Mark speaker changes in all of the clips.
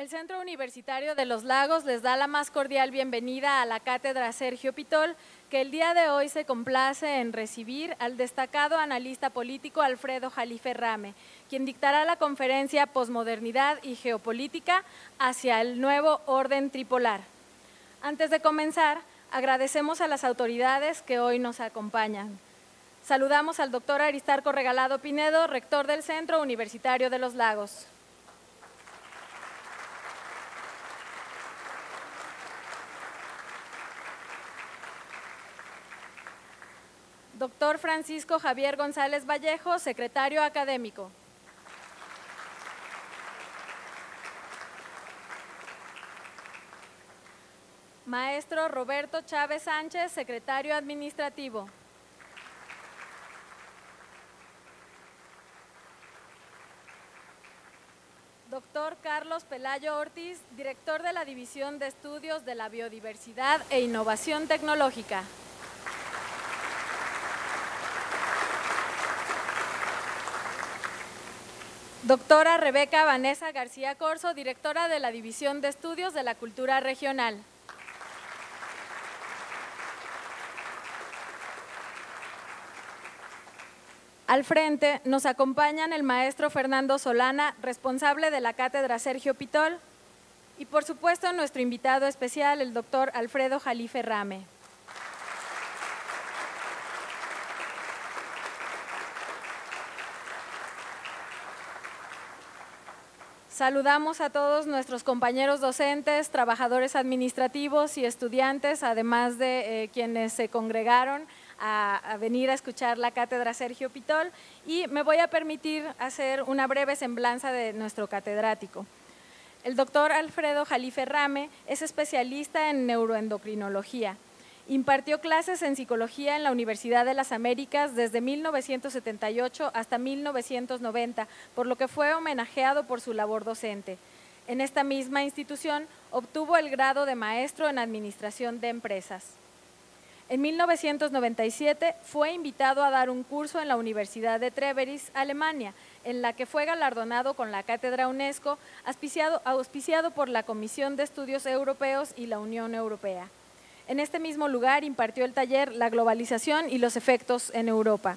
Speaker 1: El Centro Universitario de los Lagos les da la más cordial bienvenida a la Cátedra Sergio Pitol, que el día de hoy se complace en recibir al destacado analista político Alfredo Jalife Rame, quien dictará la conferencia Posmodernidad y Geopolítica hacia el nuevo orden tripolar. Antes de comenzar, agradecemos a las autoridades que hoy nos acompañan. Saludamos al doctor Aristarco Regalado Pinedo, rector del Centro Universitario de los Lagos. Doctor Francisco Javier González Vallejo, secretario académico. Maestro Roberto Chávez Sánchez, secretario administrativo. Doctor Carlos Pelayo Ortiz, director de la División de Estudios de la Biodiversidad e Innovación Tecnológica. Doctora Rebeca Vanessa García Corzo, directora de la División de Estudios de la Cultura Regional. Al frente nos acompañan el maestro Fernando Solana, responsable de la Cátedra Sergio Pitol, y por supuesto nuestro invitado especial, el doctor Alfredo Jalife Rame. Saludamos a todos nuestros compañeros docentes, trabajadores administrativos y estudiantes, además de quienes se congregaron a venir a escuchar la Cátedra Sergio Pitol, y me voy a permitir hacer una breve semblanza de nuestro catedrático. El doctor Alfredo Jalife Rame es especialista en neuroendocrinología. Impartió clases en psicología en la Universidad de las Américas desde 1978 hasta 1990, por lo que fue homenajeado por su labor docente. En esta misma institución obtuvo el grado de maestro en Administración de Empresas. En 1997 fue invitado a dar un curso en la Universidad de Treveris, Alemania, en la que fue galardonado con la Cátedra UNESCO, auspiciado por la Comisión de Estudios Europeos y la Unión Europea. En este mismo lugar impartió el taller La globalización y los efectos en Europa.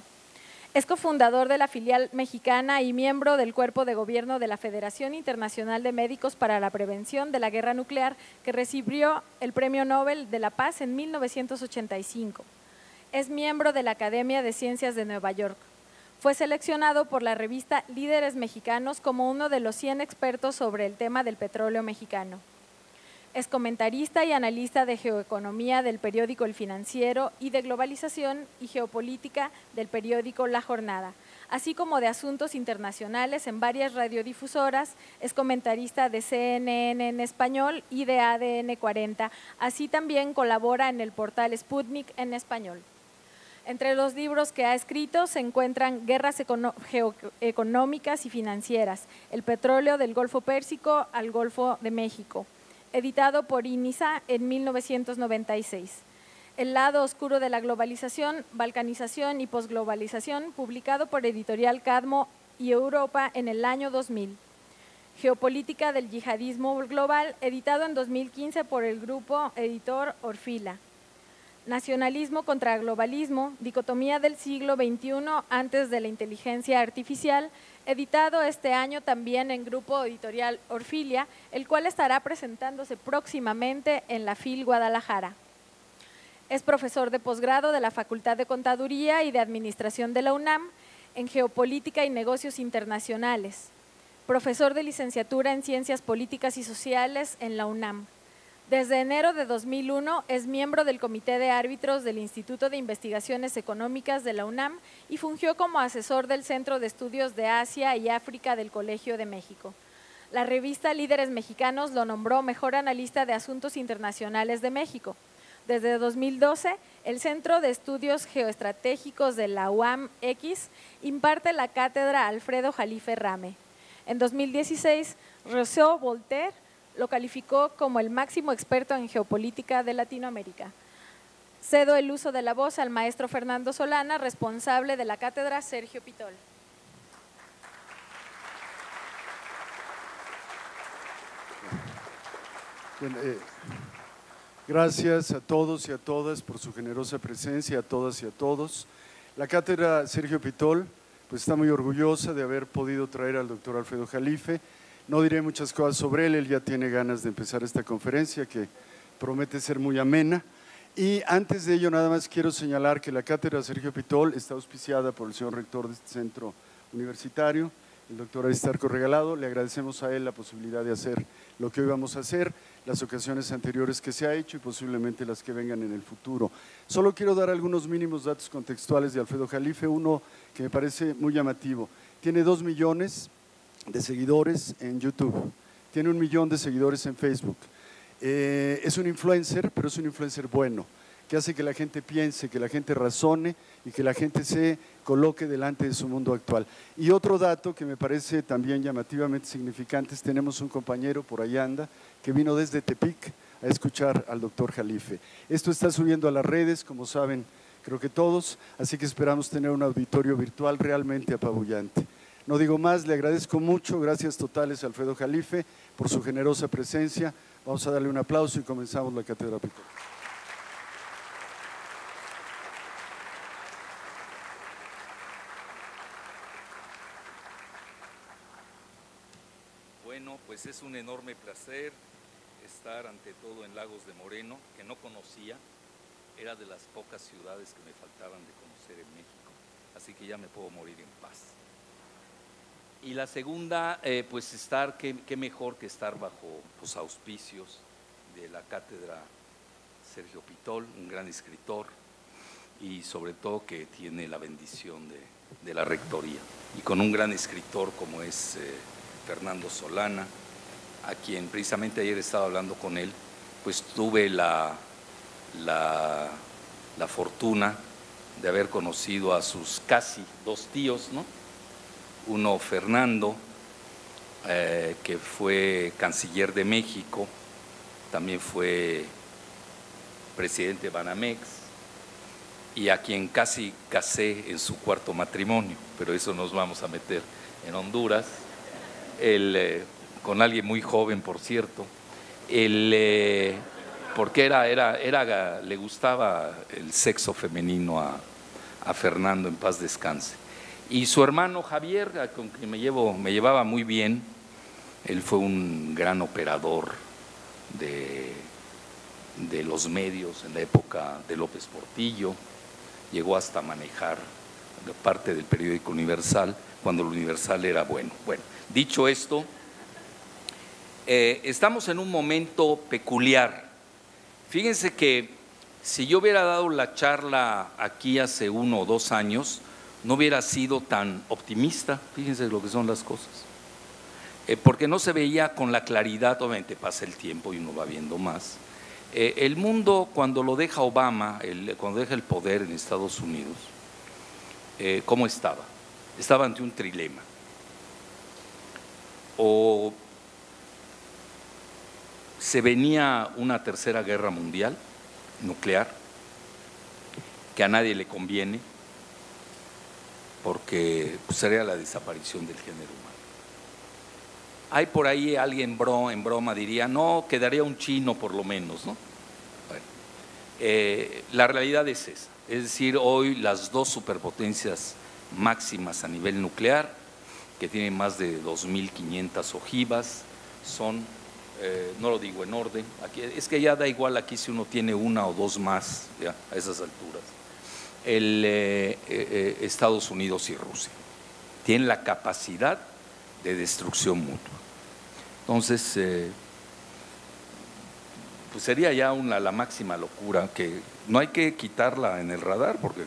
Speaker 1: Es cofundador de la filial mexicana y miembro del cuerpo de gobierno de la Federación Internacional de Médicos para la Prevención de la Guerra Nuclear, que recibió el Premio Nobel de la Paz en 1985. Es miembro de la Academia de Ciencias de Nueva York. Fue seleccionado por la revista Líderes Mexicanos como uno de los 100 expertos sobre el tema del petróleo mexicano. Es comentarista y analista de geoeconomía del periódico El Financiero y de globalización y geopolítica del periódico La Jornada, así como de asuntos internacionales en varias radiodifusoras. Es comentarista de CNN en español y de ADN 40, así también colabora en el portal Sputnik en español. Entre los libros que ha escrito se encuentran Guerras geoeconómicas y financieras, El petróleo del Golfo Pérsico al Golfo de México, editado por INISA en 1996. El lado oscuro de la globalización, balcanización y posglobalización, publicado por Editorial Cadmo y Europa en el año 2000. Geopolítica del yihadismo global, editado en 2015 por el grupo editor Orfila. Nacionalismo contra globalismo, dicotomía del siglo XXI antes de la inteligencia artificial, editado este año también en grupo editorial Orfilia, el cual estará presentándose próximamente en la FIL Guadalajara. Es profesor de posgrado de la Facultad de Contaduría y de Administración de la UNAM en Geopolítica y Negocios Internacionales. Profesor de licenciatura en Ciencias Políticas y Sociales en la UNAM. Desde enero de 2001 es miembro del Comité de Árbitros del Instituto de Investigaciones Económicas de la UNAM y fungió como asesor del Centro de Estudios de Asia y África del Colegio de México. La revista Líderes Mexicanos lo nombró Mejor Analista de Asuntos Internacionales de México. Desde 2012, el Centro de Estudios Geoestratégicos de la UAM-X imparte la cátedra Alfredo Jalife Rame. En 2016, Rousseau Voltaire lo calificó como el máximo experto en geopolítica de Latinoamérica. Cedo el uso de la voz al maestro Fernando Solana, responsable de la Cátedra Sergio Pitol.
Speaker 2: Bien, gracias a todos y a todas por su generosa presencia, a todas y a todos. La cátedra Sergio Pitol pues está muy orgullosa de haber podido traer al doctor Alfredo Jalife. No diré muchas cosas sobre él ya tiene ganas de empezar esta conferencia que promete ser muy amena. Y antes de ello nada más quiero señalar que la cátedra Sergio Pitol está auspiciada por el señor rector de este centro universitario, el doctor Aristarco Regalado. Le agradecemos a él la posibilidad de hacer lo que hoy vamos a hacer, las ocasiones anteriores que se ha hecho y posiblemente las que vengan en el futuro. Solo quiero dar algunos mínimos datos contextuales de Alfredo Jalife, uno que me parece muy llamativo. Tiene 2 millones de seguidores en YouTube, tiene 1 millón de seguidores en Facebook. Es un influencer, pero es un influencer bueno, que hace que la gente piense, que la gente razone y que la gente se coloque delante de su mundo actual. Y otro dato que me parece también llamativamente significante es tenemos un compañero, por ahí anda, que vino desde Tepic a escuchar al doctor Jalife. Esto está subiendo a las redes, como saben, creo que todos, así que esperamos tener un auditorio virtual realmente apabullante. No digo más, le agradezco mucho, gracias totales a Alfredo Jalife por su generosa presencia. Vamos a darle un aplauso y comenzamos la cátedra Pitol.
Speaker 3: Bueno, pues es un enorme placer estar ante todo en Lagos de Moreno, que no conocía, era de las pocas ciudades que me faltaban de conocer en México, así que ya me puedo morir en paz. Y la segunda, pues estar, qué mejor que estar bajo los auspicios de la cátedra Sergio Pitol, un gran escritor, y sobre todo que tiene la bendición de la rectoría, y con un gran escritor como es Fernando Solana, a quien precisamente ayer estaba hablando con él, pues tuve la fortuna de haber conocido a sus casi 2 tíos, ¿no? Uno Fernando, que fue canciller de México, también fue presidente de Banamex, y a quien casi casé en su 4º matrimonio, pero eso nos vamos a meter en Honduras. Con alguien muy joven, por cierto, porque le gustaba el sexo femenino a Fernando, en paz descanse. Y su hermano Javier, con quien me llevaba muy bien, él fue un gran operador de los medios en la época de López Portillo, llegó hasta manejar parte del periódico Universal, cuando el Universal era bueno. Bueno, dicho esto, estamos en un momento peculiar. Fíjense que si yo hubiera dado la charla aquí hace 1 o 2 años, no hubiera sido tan optimista, fíjense lo que son las cosas, porque no se veía con la claridad, obviamente pasa el tiempo y uno va viendo más. El mundo cuando lo deja Obama, cuando deja el poder en Estados Unidos, ¿cómo estaba? Estaba ante un trilema. O se venía una 3ª guerra mundial nuclear, que a nadie le conviene, porque sería la desaparición del género humano. Hay por ahí alguien en broma diría, no, quedaría un chino por lo menos, ¿no? Bueno, la realidad es esa, es decir, hoy las 2 superpotencias máximas a nivel nuclear, que tienen más de 2.500 ojivas, son, no lo digo en orden, aquí, es que ya da igual aquí si uno tiene 1 o 2 más, ya, a esas alturas. Estados Unidos y Rusia tienen la capacidad de destrucción mutua. Entonces, pues sería ya la máxima locura, que no hay que quitarla en el radar, porque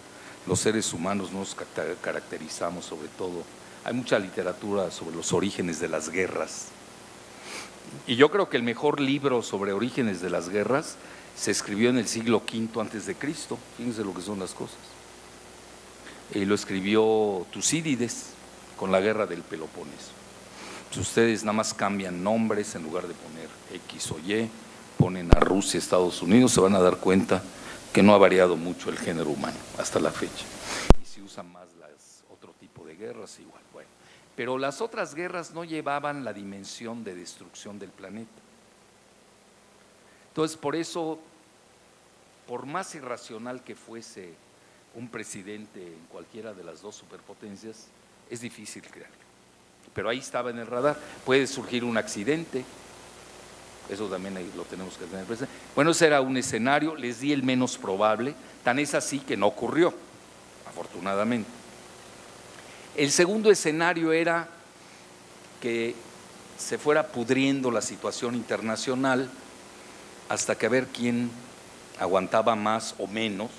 Speaker 3: los seres humanos nos caracterizamos sobre todo. Hay mucha literatura sobre los orígenes de las guerras, y yo creo que el mejor libro sobre orígenes de las guerras se escribió en el siglo V antes de Cristo, fíjense lo que son las cosas. Y lo escribió Tucídides con la guerra del Peloponeso. Si ustedes nada más cambian nombres, en lugar de poner X o Y, ponen a Rusia, Estados Unidos, se van a dar cuenta que no ha variado mucho el género humano hasta la fecha. Y si usan más otro tipo de guerras, igual. Bueno, pero las otras guerras no llevaban la dimensión de destrucción del planeta. Entonces, por eso, por más irracional que fuese un presidente en cualquiera de las dos superpotencias, es difícil creerlo. Pero ahí estaba en el radar. Puede surgir un accidente, eso también ahí lo tenemos que tener presente. Bueno, ese era un escenario, les di el menos probable, tan es así que no ocurrió, afortunadamente. El segundo escenario era que se fuera pudriendo la situación internacional hasta que a ver quién aguantaba más o menos.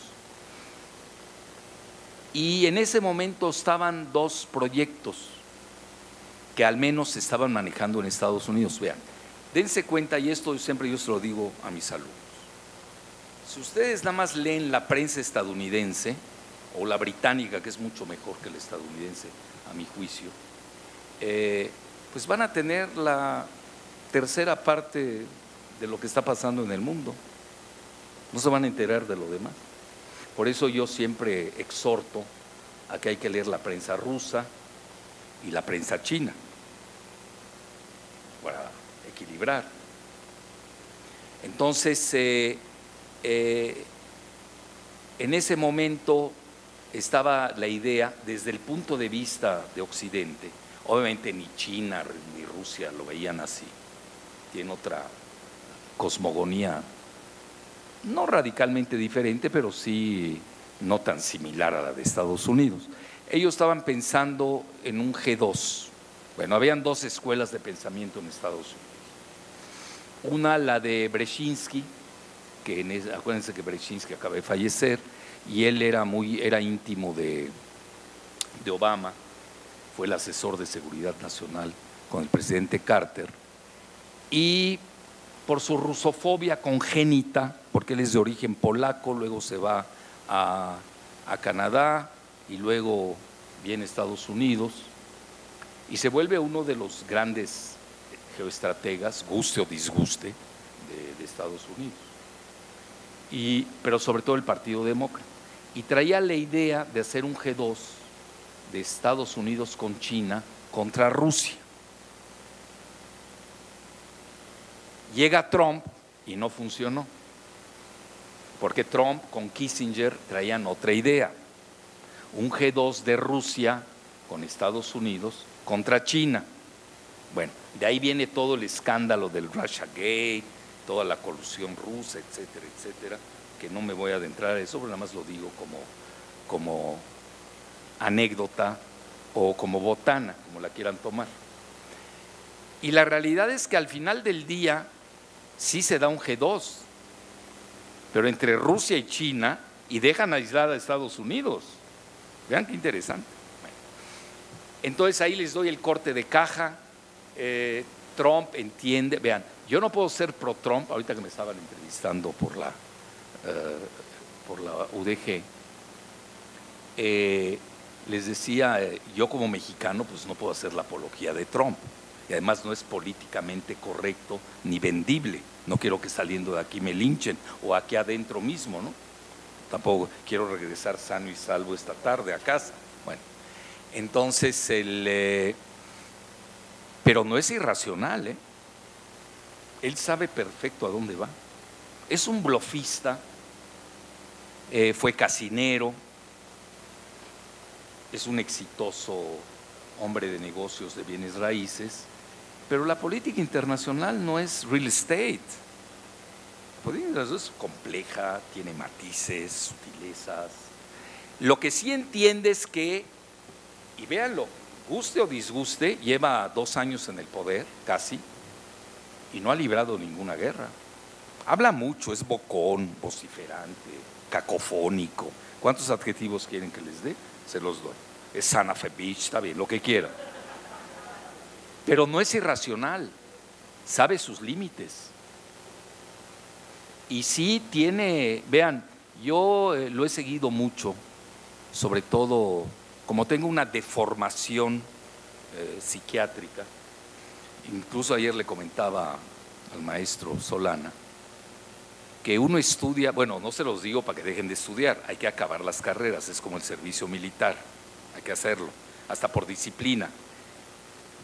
Speaker 3: Y en ese momento estaban dos proyectos que al menos se estaban manejando en Estados Unidos. Vean, dense cuenta, y esto siempre yo se lo digo a mis alumnos, si ustedes nada más leen la prensa estadounidense o la británica, que es mucho mejor que la estadounidense a mi juicio, pues van a tener la tercera parte de lo que está pasando en el mundo, no se van a enterar de lo demás. Por eso yo siempre exhorto a que hay que leer la prensa rusa y la prensa china para equilibrar. Entonces, en ese momento estaba la idea, desde el punto de vista de Occidente, obviamente ni China ni Rusia lo veían así, tiene otra cosmogonía, no radicalmente diferente, pero sí no tan similar a la de Estados Unidos. Ellos estaban pensando en un G2. Bueno, habían dos escuelas de pensamiento en Estados Unidos. Una, la de Brzezinski, que acuérdense que Brzezinski acaba de fallecer, y él era íntimo de Obama, fue el asesor de seguridad nacional con el presidente Carter, y por su rusofobia congénita, porque él es de origen polaco, luego se va a Canadá y luego viene a Estados Unidos y se vuelve uno de los grandes geoestrategas, guste o disguste, de Estados Unidos, pero sobre todo el Partido Demócrata. Y traía la idea de hacer un G2 de Estados Unidos con China contra Rusia. Llega Trump y no funcionó, porque Trump con Kissinger traían otra idea, un G2 de Rusia con Estados Unidos contra China. Bueno, de ahí viene todo el escándalo del Russiagate, toda la colusión rusa, etcétera, etcétera, que no me voy a adentrar a eso, pero nada más lo digo como anécdota o como botana, como la quieran tomar. Y la realidad es que al final del día sí se da un G2, pero entre Rusia y China, y dejan aislada a Estados Unidos. Vean qué interesante. Bueno, entonces ahí les doy el corte de caja. Trump entiende, vean, yo no puedo ser pro Trump, ahorita que me estaban entrevistando por la UDG, les decía, yo como mexicano pues no puedo hacer la apología de Trump, y además no es políticamente correcto ni vendible. No quiero que saliendo de aquí me linchen, o aquí adentro mismo, ¿no? Tampoco quiero regresar sano y salvo esta tarde a casa. Bueno, entonces pero no es irracional, ¿eh? Él sabe perfecto a dónde va. Es un blofista, fue casinero, es un exitoso hombre de negocios de bienes raíces, pero la política internacional no es real estate. La política internacional es compleja, tiene matices, sutilezas. Lo que sí entiende es que, y véanlo, guste o disguste, lleva 2 años en el poder, casi, y no ha librado ninguna guerra. Habla mucho, es bocón, vociferante, cacofónico. ¿Cuántos adjetivos quieren que les dé? Se los doy. Es son of a bitch, está bien, lo que quiera. Pero no es irracional, sabe sus límites. Y sí tiene, vean, yo lo he seguido mucho, sobre todo como tengo una deformación psiquiátrica. Incluso ayer le comentaba al maestro Solana que uno estudia, bueno, no se los digo para que dejen de estudiar, hay que acabar las carreras, es como el servicio militar, hay que hacerlo, hasta por disciplina.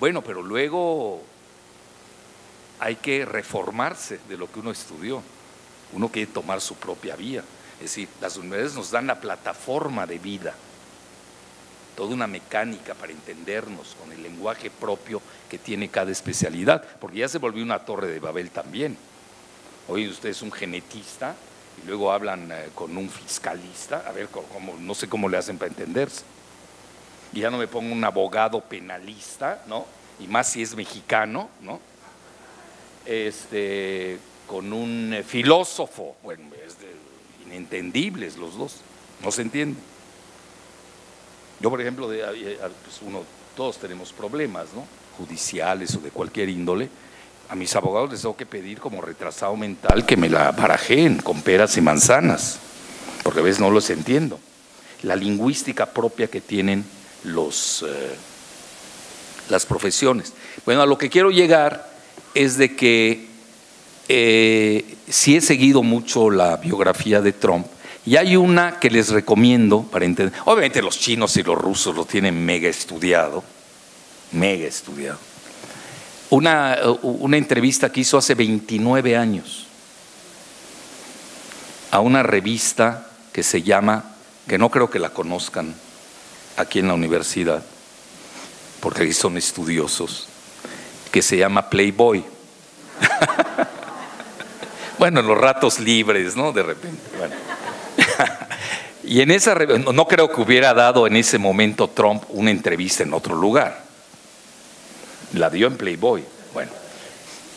Speaker 3: Bueno, pero luego hay que reformarse de lo que uno estudió. uno quiere tomar su propia vía. Es decir, las universidades nos dan la plataforma de vida, toda una mecánica para entendernos con el lenguaje propio que tiene cada especialidad, porque ya se volvió una torre de Babel también. Hoy usted es un genetista y luego hablan con un fiscalista, a ver, no sé cómo le hacen para entenderse. Y ya no me pongo un abogado penalista, ¿no? Y más si es mexicano, ¿no? Con un filósofo, bueno, inentendibles los dos, no se entienden. Yo, por ejemplo, pues todos tenemos problemas, ¿no? Judiciales o de cualquier índole. A mis abogados les tengo que pedir como retrasado mental que me la barajeen con peras y manzanas, porque a veces no los entiendo. La lingüística propia que tienen las profesiones. Bueno, a lo que quiero llegar es de que sí he seguido mucho la biografía de Trump y hay una que les recomiendo para entender. Obviamente los chinos y los rusos lo tienen mega estudiado. Una entrevista que hizo hace 29 años a una revista que se llama, que no creo que la conozcan aquí en la universidad, porque aquí son estudiosos, que se llama Playboy. Bueno, en los ratos libres, ¿no? De repente, bueno. Y en esa revista, no creo que hubiera dado en ese momento Trump una entrevista en otro lugar. La dio en Playboy. Bueno,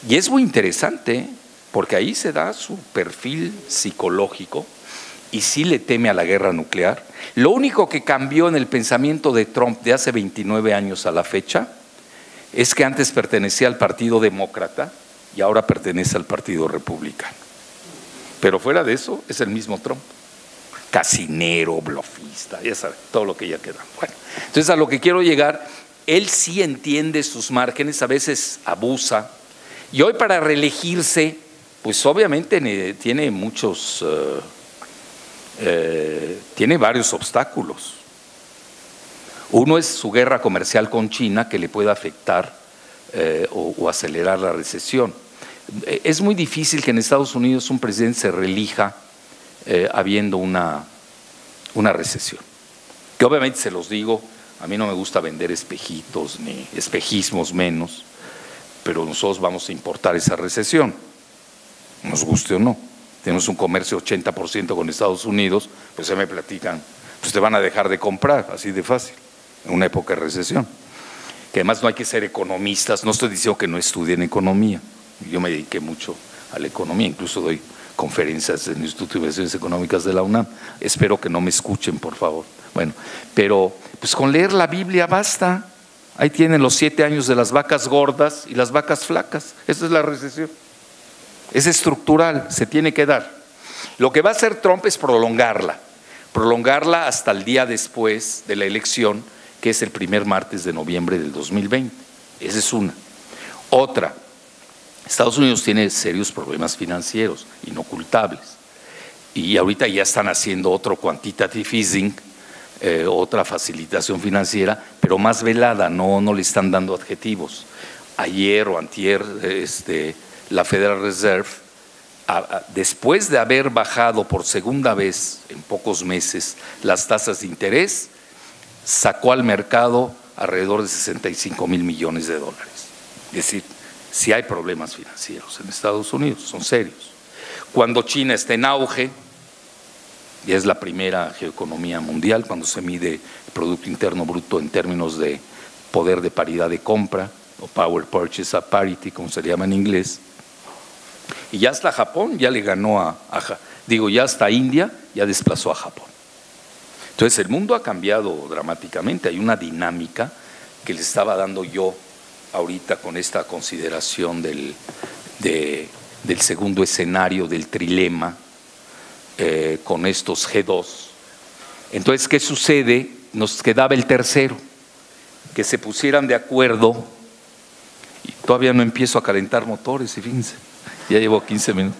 Speaker 3: y es muy interesante porque ahí se da su perfil psicológico y sí le teme a la guerra nuclear. Lo único que cambió en el pensamiento de Trump de hace 29 años a la fecha es que antes pertenecía al Partido Demócrata y ahora pertenece al Partido Republicano. Pero fuera de eso es el mismo Trump. Casinero, blofista, ya sabe, todo lo que ya queda. Bueno, entonces a lo que quiero llegar, él sí entiende sus márgenes, a veces abusa, y hoy para reelegirse, pues obviamente tiene tiene varios obstáculos. Uno es su guerra comercial con China, que le puede afectar o acelerar la recesión. Es muy difícil que en Estados Unidos un presidente se reelija habiendo una recesión. Que obviamente se los digo, a mí no me gusta vender espejitos ni espejismos menos, pero nosotros vamos a importar esa recesión, nos guste o no. Tenemos un comercio 80% con Estados Unidos, pues se me platican, pues te van a dejar de comprar, así de fácil, en una época de recesión. Que además no hay que ser economistas, no estoy diciendo que no estudien economía, yo me dediqué mucho a la economía, incluso doy conferencias en el Instituto de Investigaciones Económicas de la UNAM, espero que no me escuchen, por favor. Bueno, pero pues con leer la Biblia basta, ahí tienen los 7 años de las vacas gordas y las vacas flacas, esa es la recesión, es estructural, se tiene que dar. Lo que va a hacer Trump es prolongarla hasta el día después de la elección, que es el primer martes de noviembre del 2020, esa es una. Otra, Estados Unidos tiene serios problemas financieros, inocultables, y ahorita ya están haciendo otro quantitative easing, otra facilitación financiera, pero más velada, no le están dando adjetivos. Ayer o antier, la Federal Reserve, después de haber bajado por segunda vez en pocos meses las tasas de interés, sacó al mercado alrededor de 65 mil millones de dólares. Es decir, si hay problemas financieros en Estados Unidos, son serios. Cuando China está en auge, y es la primera geoeconomía mundial, cuando se mide el Producto Interno Bruto en términos de poder de paridad de compra, o Power Purchase Parity, como se llama en inglés, y ya hasta Japón ya le ganó ya hasta India ya desplazó a Japón. Entonces el mundo ha cambiado dramáticamente, hay una dinámica que le estaba dando yo ahorita con esta consideración del segundo escenario del trilema con estos G2. Entonces, ¿qué sucede? Nos quedaba el tercero, que se pusieran de acuerdo, y todavía no empiezo a calentar motores, y fíjense, ya llevo 15 minutos.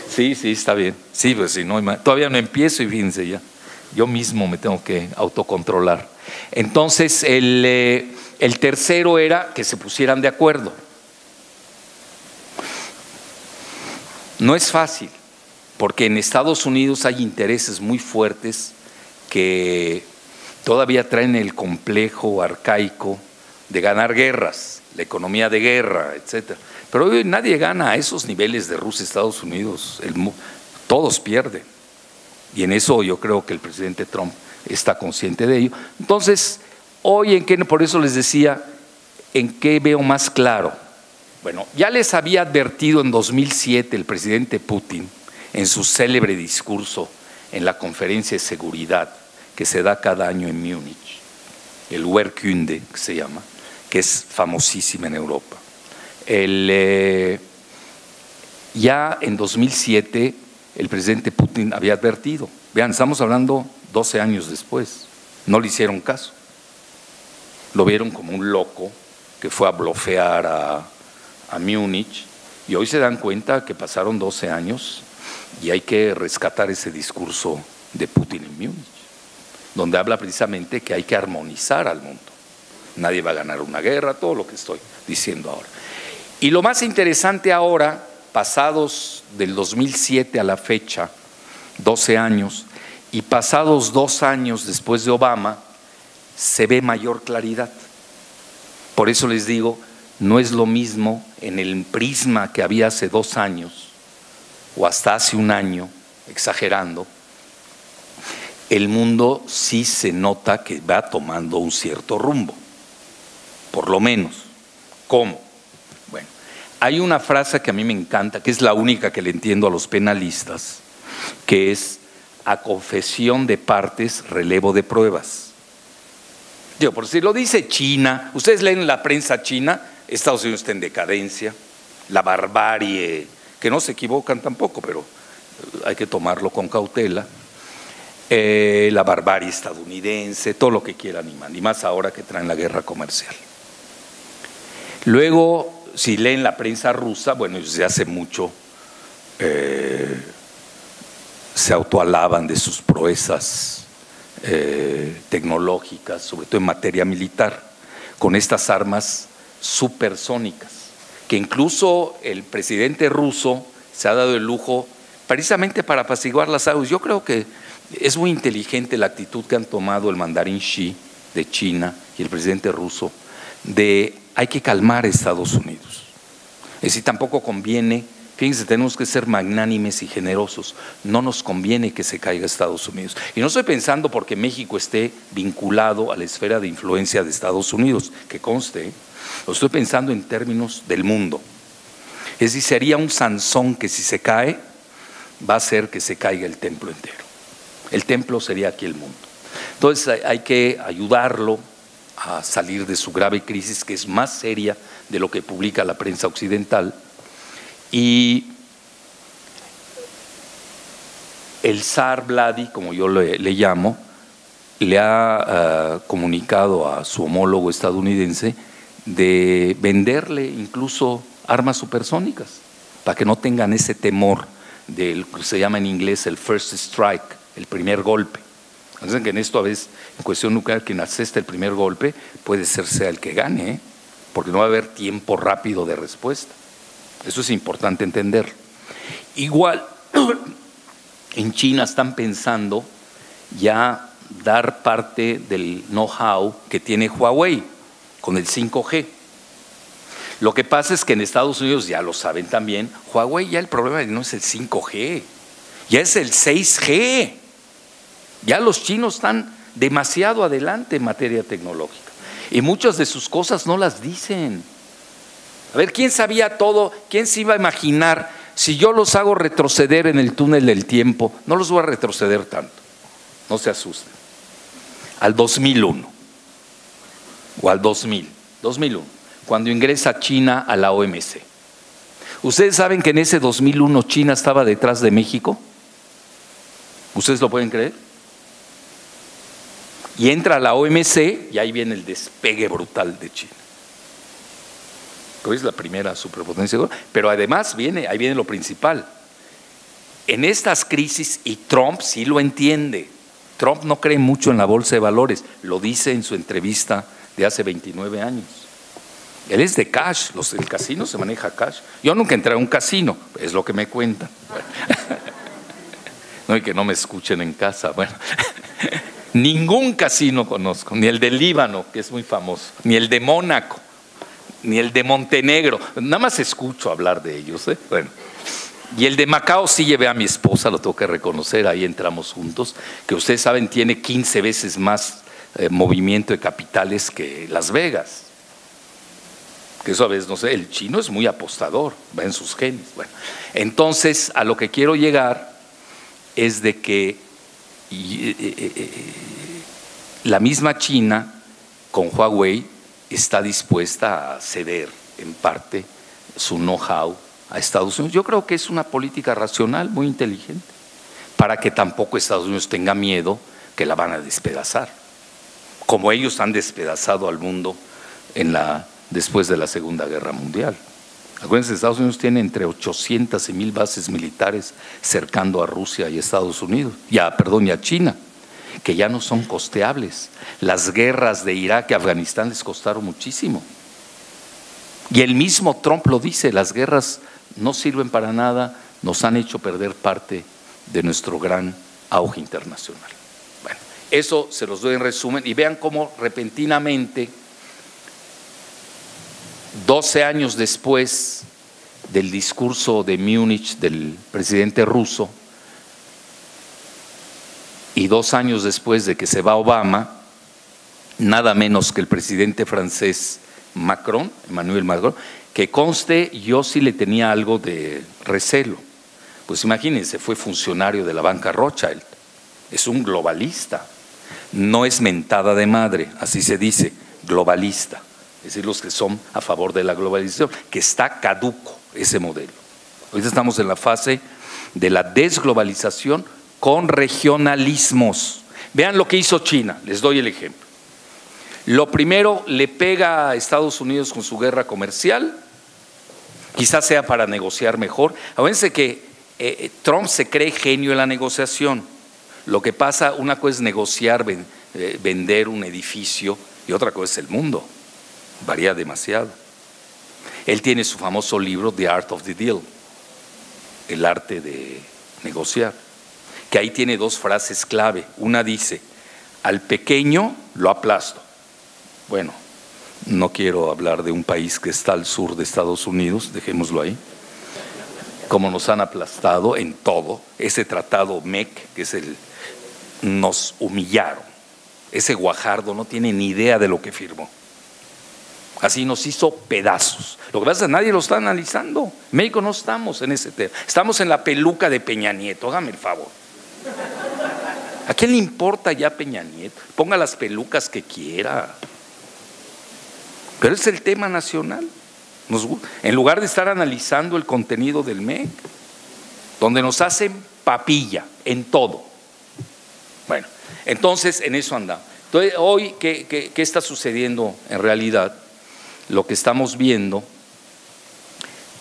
Speaker 3: Sí, está bien. Sí, pues si no, todavía no empiezo y fíjense ya. Yo mismo me tengo que autocontrolar. Entonces, el tercero era que se pusieran de acuerdo. No es fácil, porque en Estados Unidos hay intereses muy fuertes que todavía traen el complejo arcaico de ganar guerras, la economía de guerra, etcétera. Pero hoy nadie gana a esos niveles de Rusia y Estados Unidos, todos pierden. Y en eso yo creo que el presidente Trump está consciente de ello. Entonces, hoy por eso les decía, ¿en qué veo más claro? Bueno, ya les había advertido en 2007 el presidente Putin en su célebre discurso en la conferencia de seguridad que se da cada año en Múnich, el Wehrkunde que se llama, que es famosísima en Europa. Ya en 2007 el presidente Putin había advertido, vean, estamos hablando 12 años después, no le hicieron caso, lo vieron como un loco que fue a blofear a Múnich, y hoy se dan cuenta que pasaron 12 años y hay que rescatar ese discurso de Putin en Múnich, donde habla precisamente que hay que armonizar al mundo. Nadie va a ganar una guerra, todo lo que estoy diciendo ahora. Y lo más interesante ahora, pasados del 2007 a la fecha, 12 años, y pasados 2 años después de Obama, se ve mayor claridad. Por eso les digo, no es lo mismo en el prisma que había hace 2 años o hasta hace 1 año, exagerando. El mundo sí se nota que va tomando un cierto rumbo, por lo menos. ¿Cómo? Bueno, hay una frase que a mí me encanta, que es la única que le entiendo a los penalistas, que es: a confesión de partes, relevo de pruebas. Digo, por si lo dice China, ustedes leen la prensa china, Estados Unidos está en decadencia, la barbarie, que no se equivocan tampoco, pero hay que tomarlo con cautela, la barbarie estadounidense, todo lo que quieran y más ahora que traen la guerra comercial. Luego, si leen la prensa rusa, bueno, desde hace mucho se autoalaban de sus proezas tecnológicas, sobre todo en materia militar, con estas armas supersónicas, que incluso el presidente ruso se ha dado el lujo precisamente para apaciguar las aguas. Yo creo que es muy inteligente la actitud que han tomado el mandarín Xi de China y el presidente ruso de hay que calmar a Estados Unidos. Es decir, tampoco conviene, fíjense, tenemos que ser magnánimes y generosos, no nos conviene que se caiga Estados Unidos. Y no estoy pensando porque México esté vinculado a la esfera de influencia de Estados Unidos, que conste, lo estoy pensando en términos del mundo. Es decir, sería un Sansón que si se cae, va a hacer que se caiga el templo entero. El templo sería aquí el mundo. Entonces hay que ayudarlo a salir de su grave crisis, que es más seria de lo que publica la prensa occidental. Y el zar Vladi, como yo le llamo, le ha comunicado a su homólogo estadounidense de venderle incluso armas supersónicas, para que no tengan ese temor del que se llama en inglés el first strike, el primer golpe. Dicen que en esto a veces, en cuestión nuclear, quien asesta el primer golpe puede sea el que gane, porque no va a haber tiempo rápido de respuesta. Eso es importante entender. Igual, en China están pensando ya dar parte del know-how que tiene Huawei con el 5G. Lo que pasa es que en Estados Unidos, ya lo saben también, Huawei ya el problema no es el 5G, ya es el 6G. Ya los chinos están demasiado adelante en materia tecnológica y muchas de sus cosas no las dicen. A ver, ¿quién sabía todo? ¿Quién se iba a imaginar si yo los hago retroceder en el túnel del tiempo? No los voy a retroceder tanto, no se asusten. Al 2001 o al 2001, cuando ingresa China a la OMC. ¿Ustedes saben que en ese 2001 China estaba detrás de México? ¿Ustedes lo pueden creer? Y entra a la OMC y ahí viene el despegue brutal de China. Es la primera superpotencia, pero además ahí viene lo principal. En estas crisis, y Trump sí lo entiende, Trump no cree mucho en la bolsa de valores, lo dice en su entrevista de hace 29 años. Él es de cash, el casino se maneja cash. Yo nunca entré a un casino, es lo que me cuentan. Bueno. No, y que no me escuchen en casa. Bueno, ningún casino conozco, ni el de Líbano, que es muy famoso, ni el de Mónaco, ni el de Montenegro. Nada más escucho hablar de ellos, ¿eh? Bueno. Y el de Macao sí llevé a mi esposa, lo tengo que reconocer, ahí entramos juntos, que ustedes saben tiene 15 veces más movimiento de capitales que Las Vegas. Que eso a veces, no sé, el chino es muy apostador, va en sus genes. Bueno, entonces, a lo que quiero llegar es de que la misma China con Huawei está dispuesta a ceder en parte su know-how a Estados Unidos. Yo creo que es una política racional, muy inteligente, para que tampoco Estados Unidos tenga miedo que la van a despedazar, como ellos han despedazado al mundo después de la Segunda Guerra Mundial. Acuérdense, Estados Unidos tiene entre 800 y 1000 bases militares cercando a Rusia y Estados Unidos, y a China, que ya no son costeables. Las guerras de Irak y Afganistán les costaron muchísimo. Y el mismo Trump lo dice, las guerras no sirven para nada, nos han hecho perder parte de nuestro gran auge internacional. Bueno, eso se los doy en resumen y vean cómo repentinamente 12 años después del discurso de Múnich del presidente ruso y 2 años después de que se va Obama, nada menos que el presidente francés Macron, Emmanuel Macron, que conste, yo sí le tenía algo de recelo. Pues imagínense, fue funcionario de la banca Rothschild, es un globalista, no es mentada de madre, así se dice, globalista. Es decir, los que son a favor de la globalización, que está caduco ese modelo. Ahorita estamos en la fase de la desglobalización con regionalismos. Vean lo que hizo China, les doy el ejemplo. Lo primero, le pega a Estados Unidos con su guerra comercial, quizás sea para negociar mejor. Acuérdense que Trump se cree genio en la negociación. Lo que pasa, una cosa es negociar, vender un edificio, y otra cosa es el mundo. Varía demasiado. Él tiene su famoso libro The Art of the Deal, el arte de negociar, que ahí tiene 2 frases clave. Una dice, al pequeño lo aplasto. Bueno, no quiero hablar de un país que está al sur de Estados Unidos, dejémoslo ahí, como nos han aplastado en todo. Ese tratado MEC, que es nos humillaron. Ese Guajardo no tiene ni idea de lo que firmó. Así nos hizo pedazos. Lo que pasa es que nadie lo está analizando. En México no estamos en ese tema. Estamos en la peluca de Peña Nieto, hágame el favor. ¿A quién le importa ya Peña Nieto? Ponga las pelucas que quiera. Pero es el tema nacional. En lugar de estar analizando el contenido del MEC, donde nos hacen papilla en todo. Bueno, entonces en eso andamos. Entonces, hoy, ¿qué está sucediendo en realidad? Lo que estamos viendo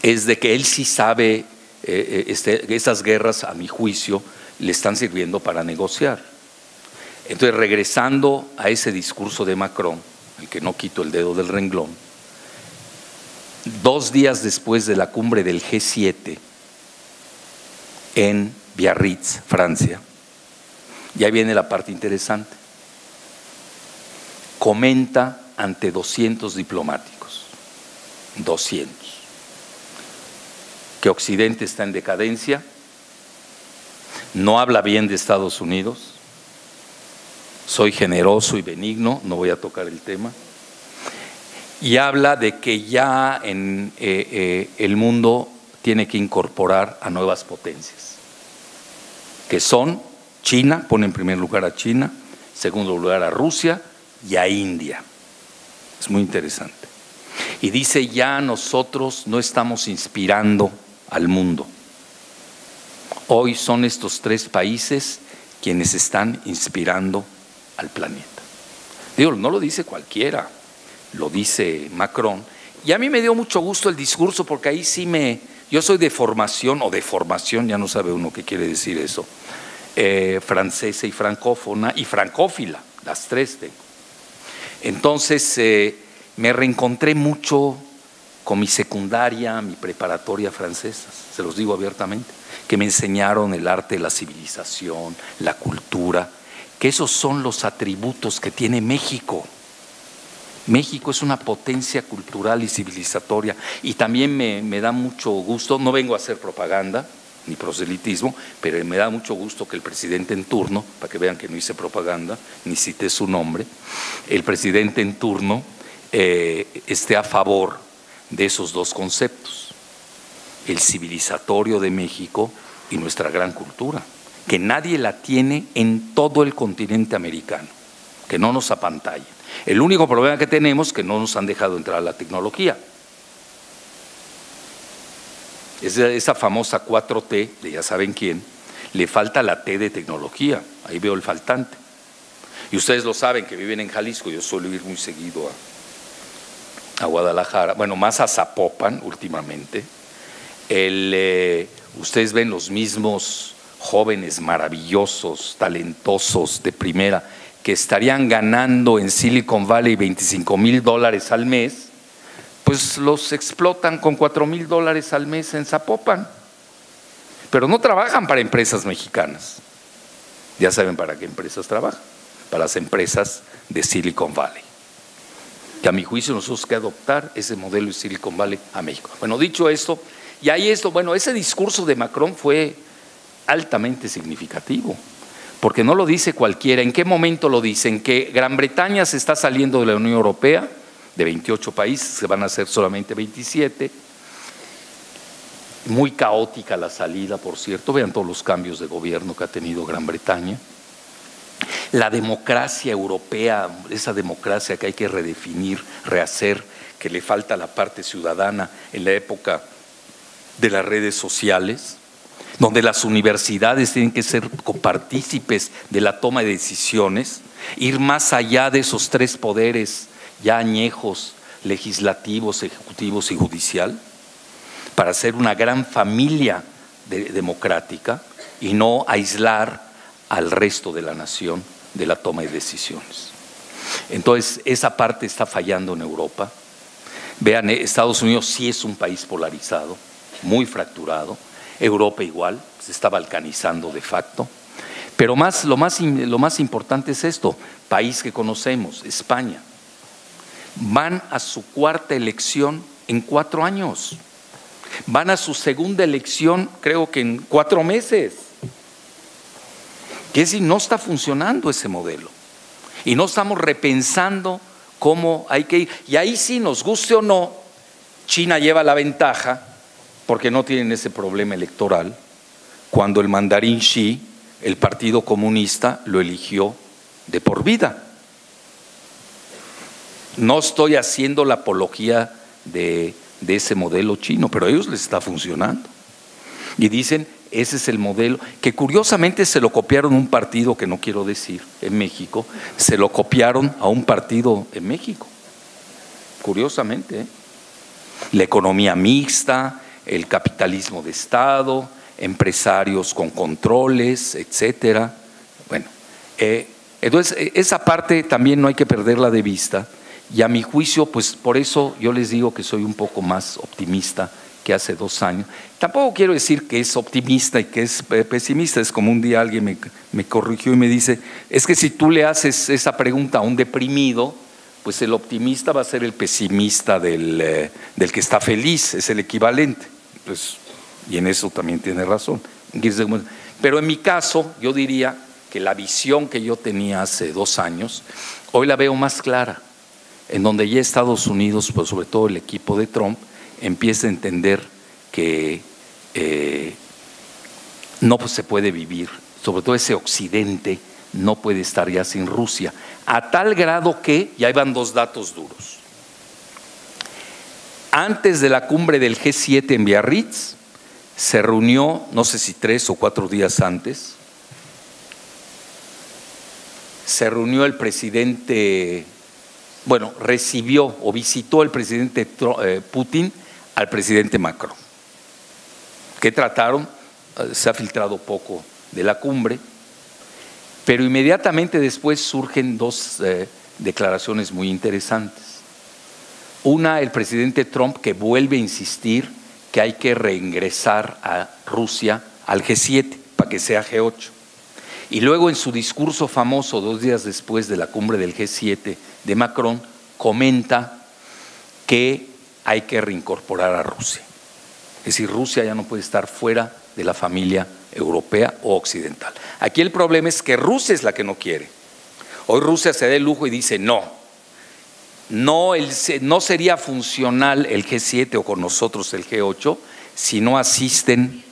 Speaker 3: es de que él sí sabe, esas guerras, a mi juicio, le están sirviendo para negociar. Entonces, regresando a ese discurso de Macron, el que no quito el dedo del renglón, 2 días después de la cumbre del G7 en Biarritz, Francia, ya viene la parte interesante, comenta ante 200 diplomáticos, 200, que Occidente está en decadencia, no habla bien de Estados Unidos, soy generoso y benigno, no voy a tocar el tema, y habla de que ya el mundo tiene que incorporar a nuevas potencias, que son China, pone en primer lugar a China, en segundo lugar a Rusia y a India. Es muy interesante. Y dice, ya nosotros no estamos inspirando al mundo. Hoy son estos 3 países quienes están inspirando al planeta. Digo, no lo dice cualquiera, lo dice Macron. Y a mí me dio mucho gusto el discurso, porque ahí sí yo soy de formación, ya no sabe uno qué quiere decir eso, francesa y francófona y francófila, las 3 tengo. Entonces, me reencontré mucho con mi secundaria, mi preparatoria francesas, se los digo abiertamente, que me enseñaron el arte de la civilización, la cultura, que esos son los atributos que tiene México. México es una potencia cultural y civilizatoria, y también me da mucho gusto, no vengo a hacer propaganda ni proselitismo, pero me da mucho gusto que el presidente en turno, para que vean que no hice propaganda, ni cité su nombre, el presidente en turno esté a favor de esos dos conceptos, el civilizatorio de México y nuestra gran cultura, que nadie la tiene en todo el continente americano, que no nos apantallen. El único problema que tenemos es que no nos han dejado entrar a la tecnología. Esa famosa 4T, de ya saben quién, le falta la T de tecnología, ahí veo el faltante. Y ustedes lo saben, que viven en Jalisco, yo suelo ir muy seguido a Guadalajara, bueno, más a Zapopan últimamente. Ustedes ven los mismos jóvenes maravillosos, talentosos, de primera, que estarían ganando en Silicon Valley $25,000 al mes, pues los explotan con $4,000 al mes en Zapopan. Pero no trabajan para empresas mexicanas. Ya saben para qué empresas trabajan, para las empresas de Silicon Valley. Que a mi juicio nosotros que adoptar ese modelo de Silicon Valley a México. Bueno, dicho esto, y ahí bueno, ese discurso de Macron fue altamente significativo, porque no lo dice cualquiera. ¿En qué momento lo dicen? Que Gran Bretaña se está saliendo de la Unión Europea, de 28 países, se van a hacer solamente 27. Muy caótica la salida, por cierto, vean todos los cambios de gobierno que ha tenido Gran Bretaña. La democracia europea, esa democracia que hay que redefinir, rehacer, que le falta la parte ciudadana en la época de las redes sociales, donde las universidades tienen que ser copartícipes de la toma de decisiones, ir más allá de esos tres poderes ya añejos, legislativos, ejecutivos y judicial, para ser una gran familia democrática y no aislar al resto de la nación de la toma de decisiones. Entonces, esa parte está fallando en Europa. Vean, Estados Unidos sí es un país polarizado, muy fracturado. Europa igual, se está balcanizando de facto. Pero lo más importante es esto, país que conocemos, España. Van a su cuarta elección en 4 años. Van a su segunda elección, creo que en 4 meses. Que es decir, no está funcionando ese modelo. Y no estamos repensando cómo hay que ir. Y ahí sí, nos guste o no, China lleva la ventaja, porque no tienen ese problema electoral, cuando el mandarín Xi, el Partido Comunista, lo eligió de por vida. No estoy haciendo la apología de ese modelo chino, pero a ellos les está funcionando. Y dicen, ese es el modelo, que curiosamente se lo copiaron a un partido que no quiero decir, en México, se lo copiaron a un partido en México. Curiosamente, ¿eh? La economía mixta, el capitalismo de Estado, empresarios con controles, etcétera. Bueno, entonces esa parte también no hay que perderla de vista, y a mi juicio, pues por eso yo les digo que soy un poco más optimista que hace 2 años. Tampoco quiero decir que es optimista y que es pesimista. Es como un día alguien me corrigió y me dice, es que si tú le haces esa pregunta a un deprimido, pues el optimista va a ser el pesimista del que está feliz, es el equivalente. Pues, y en eso también tiene razón. Pero en mi caso, yo diría que la visión que yo tenía hace 2 años, hoy la veo más clara, en donde ya Estados Unidos, pues sobre todo el equipo de Trump, empieza a entender que no pues, se puede vivir, sobre todo ese occidente no puede estar ya sin Rusia, a tal grado que, ya van 2 datos duros. Antes de la cumbre del G7 en Biarritz, se reunió, no sé si 3 o 4 días antes, se reunió el presidente, bueno, recibió o visitó el presidente Putin al presidente Macron. ¿Qué trataron? Se ha filtrado poco de la cumbre, pero inmediatamente después surgen 2 declaraciones muy interesantes. Una, el presidente Trump, que vuelve a insistir que hay que reingresar a Rusia al G7 para que sea G8. Y luego en su discurso famoso 2 días después de la cumbre del G7 de Macron, comenta que hay que reincorporar a Rusia. Es decir, Rusia ya no puede estar fuera de la familia europea o occidental. Aquí el problema es que Rusia es la que no quiere. Hoy Rusia se da el lujo y dice no sería funcional el G7 o con nosotros el G8 si no asisten,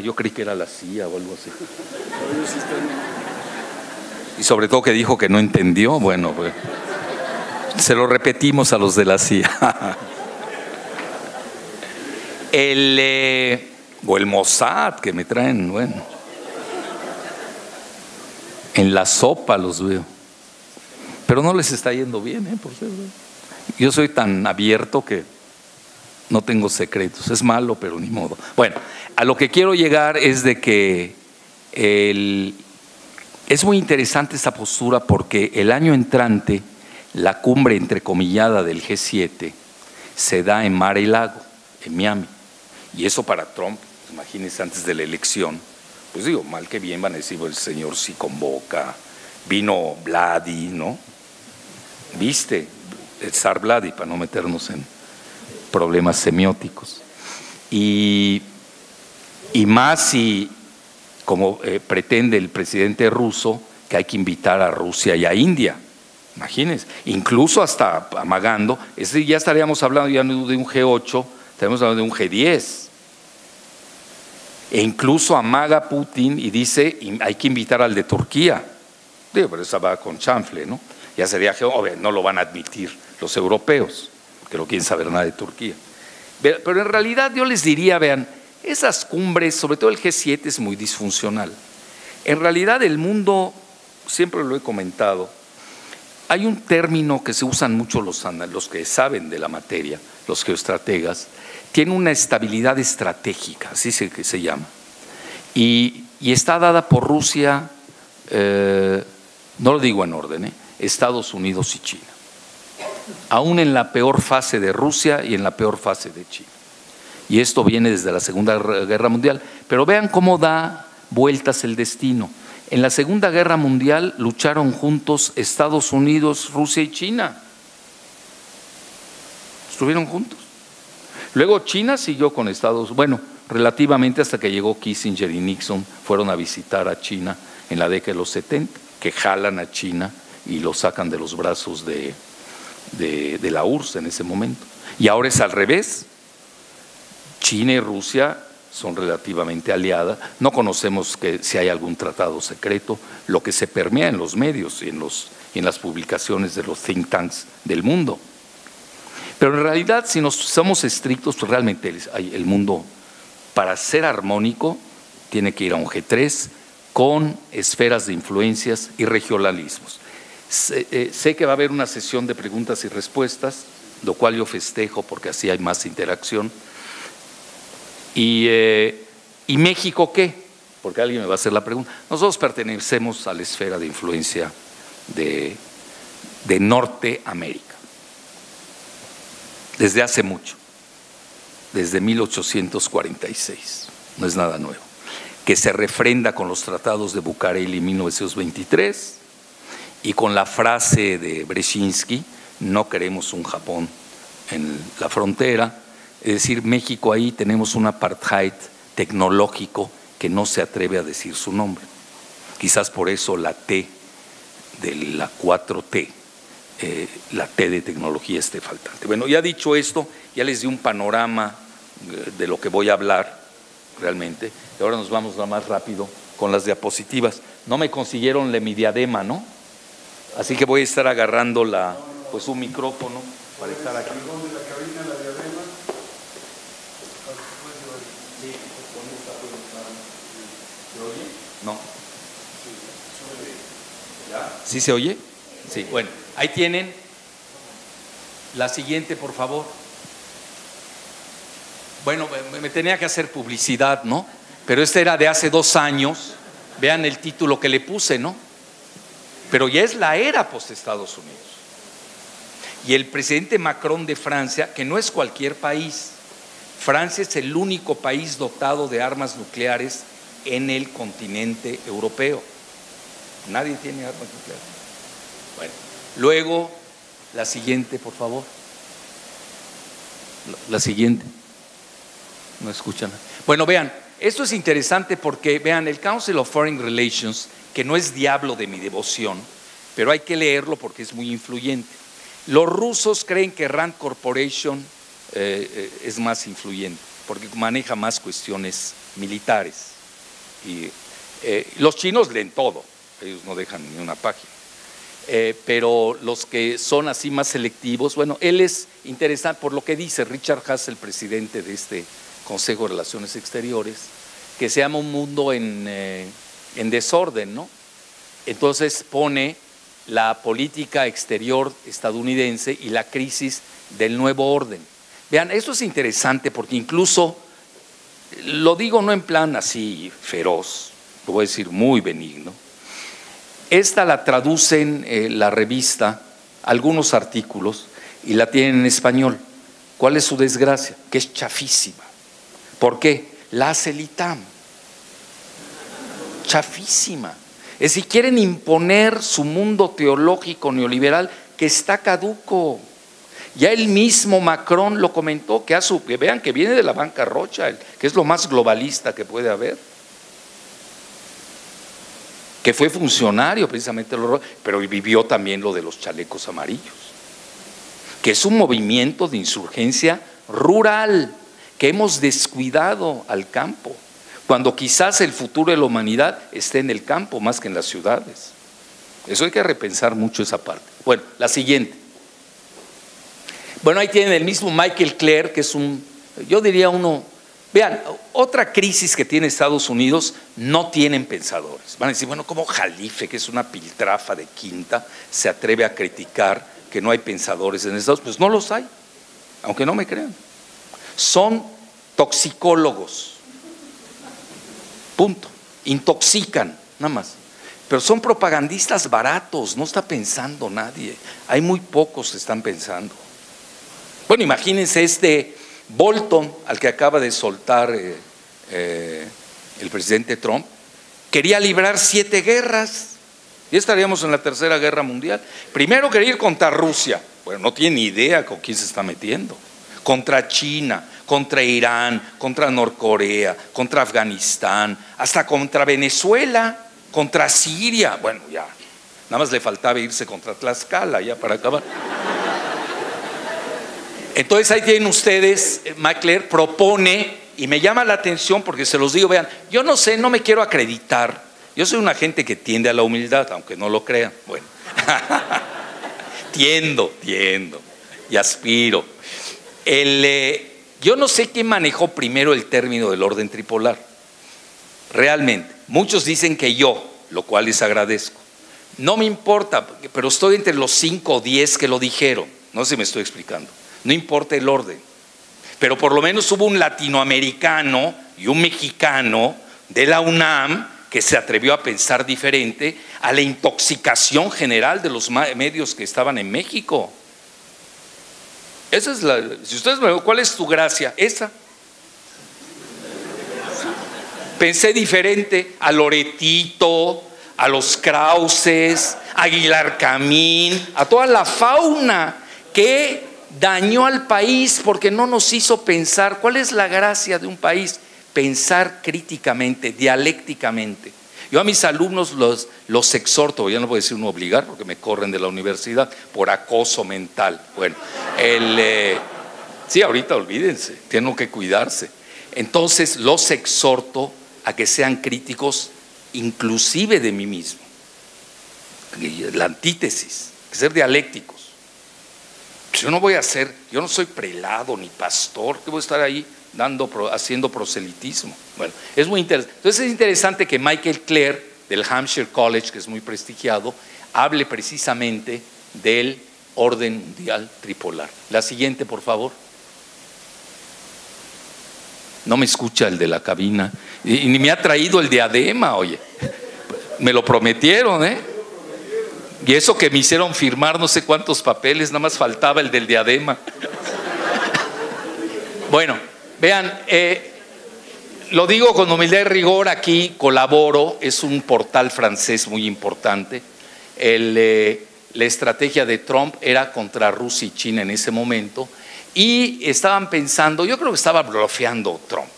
Speaker 3: yo creí que era la CIA o algo así. Y sobre todo que dijo que no entendió, bueno, pues, se lo repetimos a los de la CIA. O el Mossad, que me traen, bueno, en la sopa los veo. Pero no les está yendo bien, por cierto. Yo soy tan abierto que no tengo secretos. Es malo, pero ni modo. Bueno, a lo que quiero llegar es de que es muy interesante esta postura porque el año entrante la cumbre entrecomillada del G7 se da en Mar-a-Lago, en Miami. Y eso para Trump, imagínense, antes de la elección, pues digo, mal que bien van a decir, el señor sí convoca, vino Vladi, ¿no? ¿Viste? El zar Vladi, para no meternos en problemas semióticos. Y más si, como pretende el presidente ruso, que hay que invitar a Rusia y a India. Imagínense, incluso hasta amagando, ya estaríamos hablando ya no de un G8, estaríamos hablando de un G10. E incluso amaga Putin y dice, hay que invitar al de Turquía. Digo, pero esa va con chanfle, ¿no? Ya sería G8, no lo van a admitir los europeos, que no quieren saber nada de Turquía. Pero en realidad yo les diría, vean, esas cumbres, sobre todo el G7, es muy disfuncional. En realidad el mundo, siempre lo he comentado, hay un término que se usan mucho los que saben de la materia, los geoestrategas, tiene una estabilidad estratégica, así se llama, y está dada por Rusia, no lo digo en orden, Estados Unidos y China, aún en la peor fase de Rusia y en la peor fase de China. Y esto viene desde la Segunda Guerra Mundial, pero vean cómo da vueltas el destino. En la Segunda Guerra Mundial lucharon juntos Estados Unidos, Rusia y China. Estuvieron juntos. Luego China siguió con Estados Unidos, bueno, relativamente hasta que llegó Kissinger y Nixon, fueron a visitar a China en la década de los 70, que jalan a China y lo sacan de los brazos de la URSS en ese momento. Y ahora es al revés. China y Rusia son relativamente aliadas, no conocemos si hay algún tratado secreto, lo que se permea en los medios y en las publicaciones de los think tanks del mundo. Pero en realidad, si somos estrictos, pues realmente el mundo, para ser armónico, tiene que ir a un G3 con esferas de influencias y regionalismos. Sé que va a haber una sesión de preguntas y respuestas, lo cual yo festejo porque así hay más interacción. ¿Y México qué? Porque alguien me va a hacer la pregunta. Nosotros pertenecemos a la esfera de influencia de Norteamérica. Desde hace mucho, desde 1846, no es nada nuevo, que se refrenda con los tratados de Bucareli en 1923 y con la frase de Brzezinski, no queremos un Japón en la frontera. Es decir, México ahí tenemos un apartheid tecnológico que no se atreve a decir su nombre. Quizás por eso la T de la 4T, la T de tecnología esté faltante. Bueno, ya dicho esto, ya les di un panorama de lo que voy a hablar realmente. Y ahora nos vamos más rápido con las diapositivas. No me consiguieron mi diadema, ¿no? Así que voy a estar agarrando un micrófono para estar aquí. No. ¿Sí se oye? Sí, bueno, ahí tienen la siguiente, por favor. Bueno, me tenía que hacer publicidad, ¿no? Pero este era de hace 2 años. Vean el título que le puse, ¿no? Pero ya es la era post Estados Unidos. y el presidente Macron de Francia, que no es cualquier país. Francia es el único país dotado de armas nucleares en el continente europeo. Nadie tiene armas nucleares. Bueno, luego, la siguiente, por favor. La siguiente. No escuchan. Bueno, vean, esto es interesante porque, vean, el Council of Foreign Relations, que no es diablo de mi devoción, pero hay que leerlo porque es muy influyente. Los rusos creen que Rand Corporation es más influyente, porque maneja más cuestiones militares. Y los chinos leen todo, ellos no dejan ni una página. Pero los que son así más selectivos, bueno, él es interesante por lo que dice Richard Haass, el presidente de este Consejo de Relaciones Exteriores, que se llama un mundo en desorden, ¿no? Entonces pone la política exterior estadounidense y la crisis del nuevo orden. Vean, eso es interesante porque incluso, lo digo no en plan así feroz, lo voy a decir muy benigno. Esta la traducen la revista, algunos artículos, y la tienen en español. ¿Cuál es su desgracia? Que es chafísima. ¿Por qué? La hace el ITAM. Chafísima. Es decir, quieren imponer su mundo teológico neoliberal que está caduco. Ya el mismo Macron lo comentó, que vean que viene de la banca Rothschild, que es lo más globalista que puede haber. Que fue funcionario precisamente, pero vivió también lo de los chalecos amarillos, que es un movimiento de insurgencia rural, que hemos descuidado al campo, cuando quizás el futuro de la humanidad esté en el campo más que en las ciudades. Eso hay que repensar mucho esa parte. Bueno, la siguiente. Bueno, ahí tienen el mismo Michael Clare, que es yo diría uno. Vean, otra crisis que tiene Estados Unidos, no tienen pensadores. Van a decir, bueno, ¿cómo Jalife, que es una piltrafa de quinta, se atreve a criticar que no hay pensadores en Estados Unidos? Pues no los hay, aunque no me crean. Son toxicólogos, punto. Intoxican, nada más. Pero son propagandistas baratos, no está pensando nadie. Hay muy pocos que están pensando. Bueno, imagínense Bolton, al que acaba de soltar el presidente Trump, quería librar 7 guerras. Ya estaríamos en la Tercera Guerra Mundial. Primero quería ir contra Rusia. Bueno, no tiene ni idea con quién se está metiendo. Contra China, contra Irán, contra Norcorea, contra Afganistán, hasta contra Venezuela, contra Siria. Bueno, ya, nada más le faltaba irse contra Tlaxcala ya para acabar. Entonces ahí tienen ustedes, McClure propone, y me llama la atención porque se los digo, vean, yo no sé, no me quiero acreditar, yo soy una gente que tiende a la humildad, aunque no lo crean, bueno, tiendo y aspiro. Yo no sé quién manejó primero el término del orden tripolar, realmente, muchos dicen que yo, lo cual les agradezco, no me importa, pero estoy entre los 5 o 10 que lo dijeron, no sé si me estoy explicando. No importa el orden, pero por lo menos hubo un latinoamericano y un mexicano de la UNAM que se atrevió a pensar diferente a la intoxicación general de los medios que estaban en México. Esa es si ustedes me ven, ¿cuál es tu gracia? Esa. Pensé diferente a Loretito, a los Krauses, a Aguilar Camín, a toda la fauna que dañó al país porque no nos hizo pensar. ¿Cuál es la gracia de un país? Pensar críticamente, dialécticamente. Yo a mis alumnos los exhorto, ya no voy a decir uno obligar porque me corren de la universidad por acoso mental. Bueno, sí, ahorita olvídense, tienen que cuidarse. Entonces los exhorto a que sean críticos inclusive de mí mismo. La antítesis, que ser dialécticos. Yo no soy prelado ni pastor, que voy a estar ahí haciendo proselitismo. Bueno, es muy interesante. Entonces es interesante que Michael Clare, del Hampshire College, que es muy prestigiado, hable precisamente del orden mundial tripolar. La siguiente, por favor. No me escucha el de la cabina, y ni me ha traído el diadema, oye. Me lo prometieron, Y eso que me hicieron firmar no sé cuántos papeles, nada más faltaba el del diadema. Bueno, vean, lo digo con humildad y rigor, aquí colaboro, es un portal francés muy importante. La estrategia de Trump era contra Rusia y China en ese momento, y estaban pensando, yo creo que estaba blofeando Trump.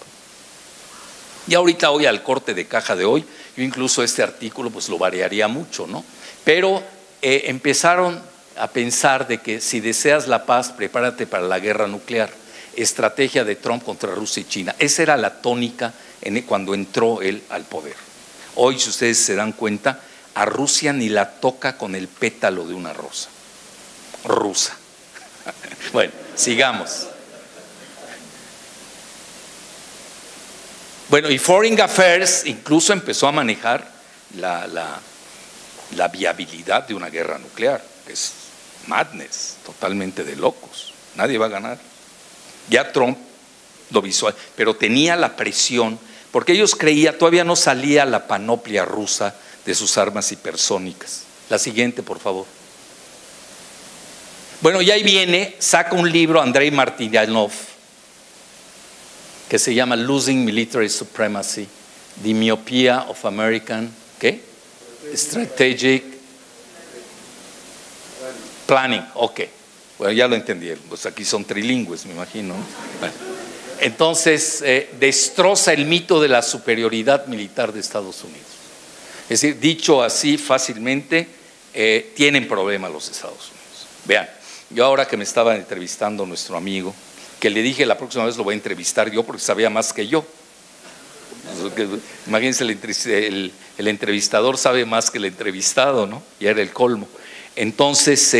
Speaker 3: Y ahorita hoy al corte de caja de hoy, yo incluso este artículo pues lo variaría mucho, ¿no? Pero empezaron a pensar de que si deseas la paz, prepárate para la guerra nuclear. Estrategia de Trump contra Rusia y China. Esa era la tónica cuando entró él al poder. Hoy, si ustedes se dan cuenta, a Rusia ni la toca con el pétalo de una rosa. Rusa. Bueno, sigamos. Bueno, y Foreign Affairs incluso empezó a manejar la viabilidad de una guerra nuclear, que es madness, totalmente de locos. Nadie va a ganar. Ya Trump lo visual, pero tenía la presión, porque ellos creían, todavía no salía la panoplia rusa de sus armas hipersónicas. La siguiente, por favor. Bueno, y ahí viene, saca un libro Andrei Martyanov, que se llama Losing Military Supremacy, The Myopia of American, ¿qué? Strategic Planning, ok. Bueno, ya lo entendieron, pues aquí son trilingües, me imagino. Bueno, entonces, destroza el mito de la superioridad militar de Estados Unidos. Es decir, dicho así fácilmente, tienen problemas los Estados Unidos. Vean, yo ahora que me estaba entrevistando nuestro amigo, que le dije la próxima vez lo voy a entrevistar yo porque sabía más que yo. Imagínense, el entrevistador sabe más que el entrevistado, ¿no? Y era el colmo. Entonces,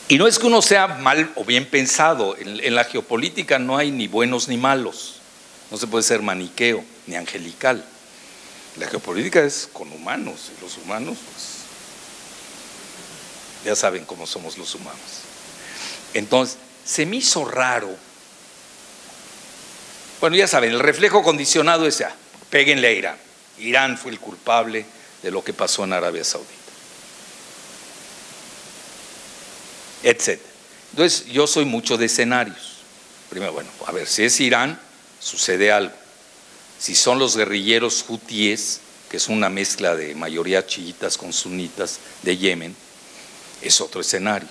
Speaker 3: y no es que uno sea mal o bien pensado, en la geopolítica no hay ni buenos ni malos, no se puede ser maniqueo ni angelical. La geopolítica es con humanos, y los humanos, pues, ya saben cómo somos los humanos. Entonces, se me hizo raro. Bueno, ya saben, el reflejo condicionado es ya, péguenle a Irán. Irán fue el culpable de lo que pasó en Arabia Saudita, etc. Entonces, yo soy mucho de escenarios. Primero, bueno, a ver, si es Irán, sucede algo. Si son los guerrilleros hutíes, que es una mezcla de mayoría chiitas con sunitas de Yemen, es otro escenario.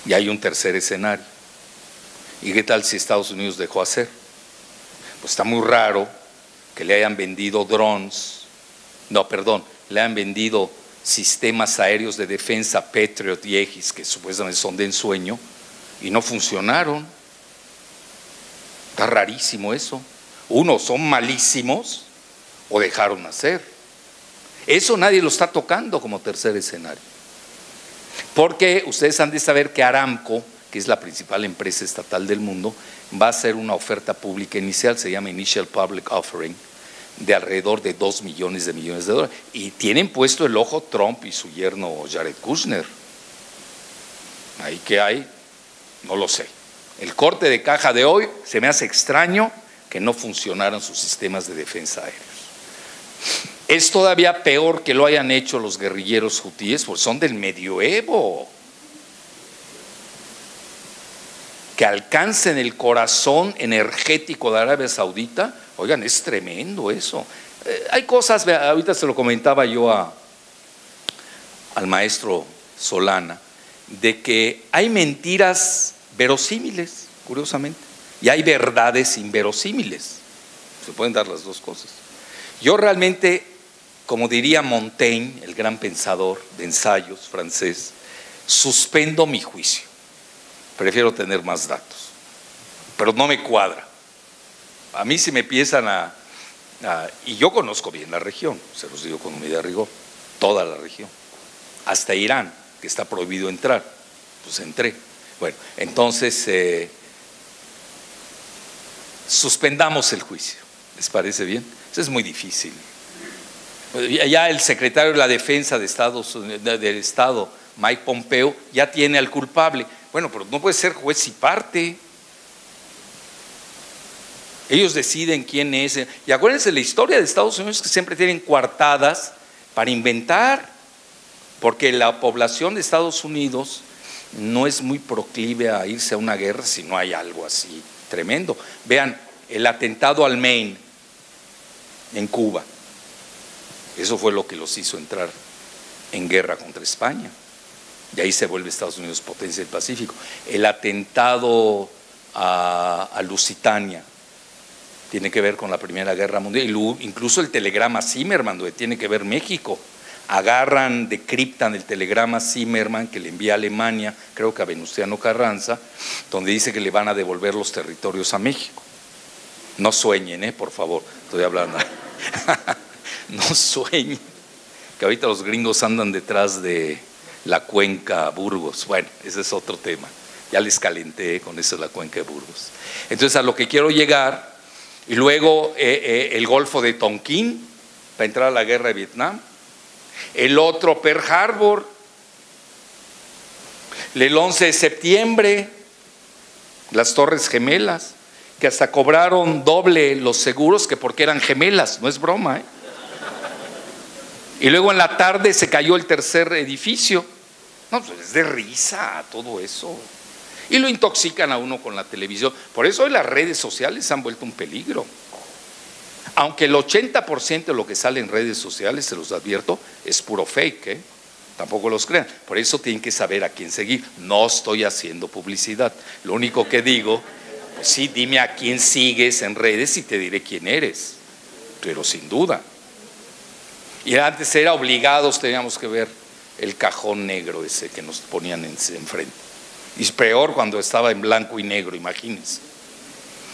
Speaker 3: Y hay un tercer escenario. ¿Y qué tal si Estados Unidos dejó hacer? Pues está muy raro que le hayan vendido drones, le hayan vendido sistemas aéreos de defensa Patriot y Aegis, que supuestamente son de ensueño, y no funcionaron. Está rarísimo eso. Uno, son malísimos o dejaron hacer. Eso nadie lo está tocando como tercer escenario. Porque ustedes han de saber que Aramco, que es la principal empresa estatal del mundo, va a hacer una oferta pública inicial, se llama Initial Public Offering, de alrededor de 2 millones de dólares. Y tienen puesto el ojo Trump y su yerno Jared Kushner. Ahí que hay, no lo sé. El corte de caja de hoy se me hace extraño que no funcionaran sus sistemas de defensa aéreos. Es todavía peor que lo hayan hecho los guerrilleros hutíes, porque son del medioevo. Que alcancen el corazón energético de Arabia Saudita, oigan, es tremendo eso. Hay cosas, ahorita se lo comentaba yo al maestro Solana, de que hay mentiras verosímiles, curiosamente, y hay verdades inverosímiles. Se pueden dar las dos cosas. Yo realmente, como diría Montaigne, el gran pensador de ensayos francés, suspendo mi juicio. Prefiero tener más datos, pero no me cuadra. A mí si me empiezan y yo conozco bien la región, se los digo con humildad y rigor, toda la región, hasta Irán, que está prohibido entrar, pues entré. Bueno, entonces suspendamos el juicio, ¿les parece bien? Eso es muy difícil. Ya el secretario de la Defensa del Estado, Mike Pompeo, ya tiene al culpable. Bueno, pero no puede ser juez y parte. Ellos deciden quién es. Y acuérdense, la historia de Estados Unidos es que siempre tienen coartadas para inventar, porque la población de Estados Unidos no es muy proclive a irse a una guerra si no hay algo así tremendo. Vean, el atentado al Maine en Cuba, eso fue lo que los hizo entrar en guerra contra España, y ahí se vuelve Estados Unidos potencia del Pacífico. El atentado a Lusitania tiene que ver con la Primera Guerra Mundial, incluso el telegrama Zimmerman, donde tiene que ver México. Agarran, decriptan el telegrama Zimmerman que le envía a Alemania, creo que a Venustiano Carranza, donde dice que le van a devolver los territorios a México. No sueñen, por favor, estoy hablando. No sueñen, que ahorita los gringos andan detrás de la cuenca Burgos. Bueno, ese es otro tema. Ya les calenté con eso de la cuenca de Burgos. Entonces, a lo que quiero llegar, y luego el Golfo de Tonquín, para entrar a la guerra de Vietnam. El otro, Pearl Harbor, el 11 de septiembre, las Torres Gemelas, que hasta cobraron doble los seguros que porque eran gemelas, no es broma, Y luego en la tarde se cayó el tercer edificio. No, pues es de risa todo eso. Y lo intoxican a uno con la televisión. Por eso hoy las redes sociales se han vuelto un peligro. Aunque el 80% de lo que sale en redes sociales, se los advierto, es puro fake, Tampoco los crean. Por eso tienen que saber a quién seguir. No estoy haciendo publicidad. Lo único que digo, pues sí, dime a quién sigues en redes y te diré quién eres. Pero sin duda. Y antes era obligados, teníamos que ver el cajón negro ese que nos ponían enfrente. Y es peor cuando estaba en blanco y negro, imagínense.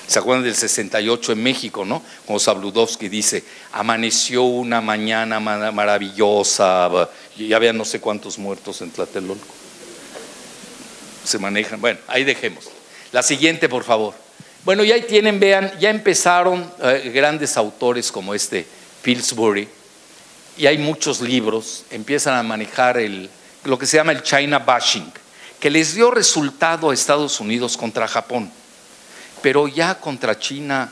Speaker 3: ¿Se acuerdan del 68 en México, no? Como Zabludovsky dice, amaneció una mañana maravillosa, y ya vean no sé cuántos muertos en Tlatelolco. Se manejan, bueno, ahí dejemos. La siguiente, por favor. Bueno, y ahí tienen, vean, ya empezaron grandes autores como Pillsbury, y hay muchos libros, empiezan a manejar lo que se llama el China bashing, que les dio resultado a Estados Unidos contra Japón. Pero ya contra China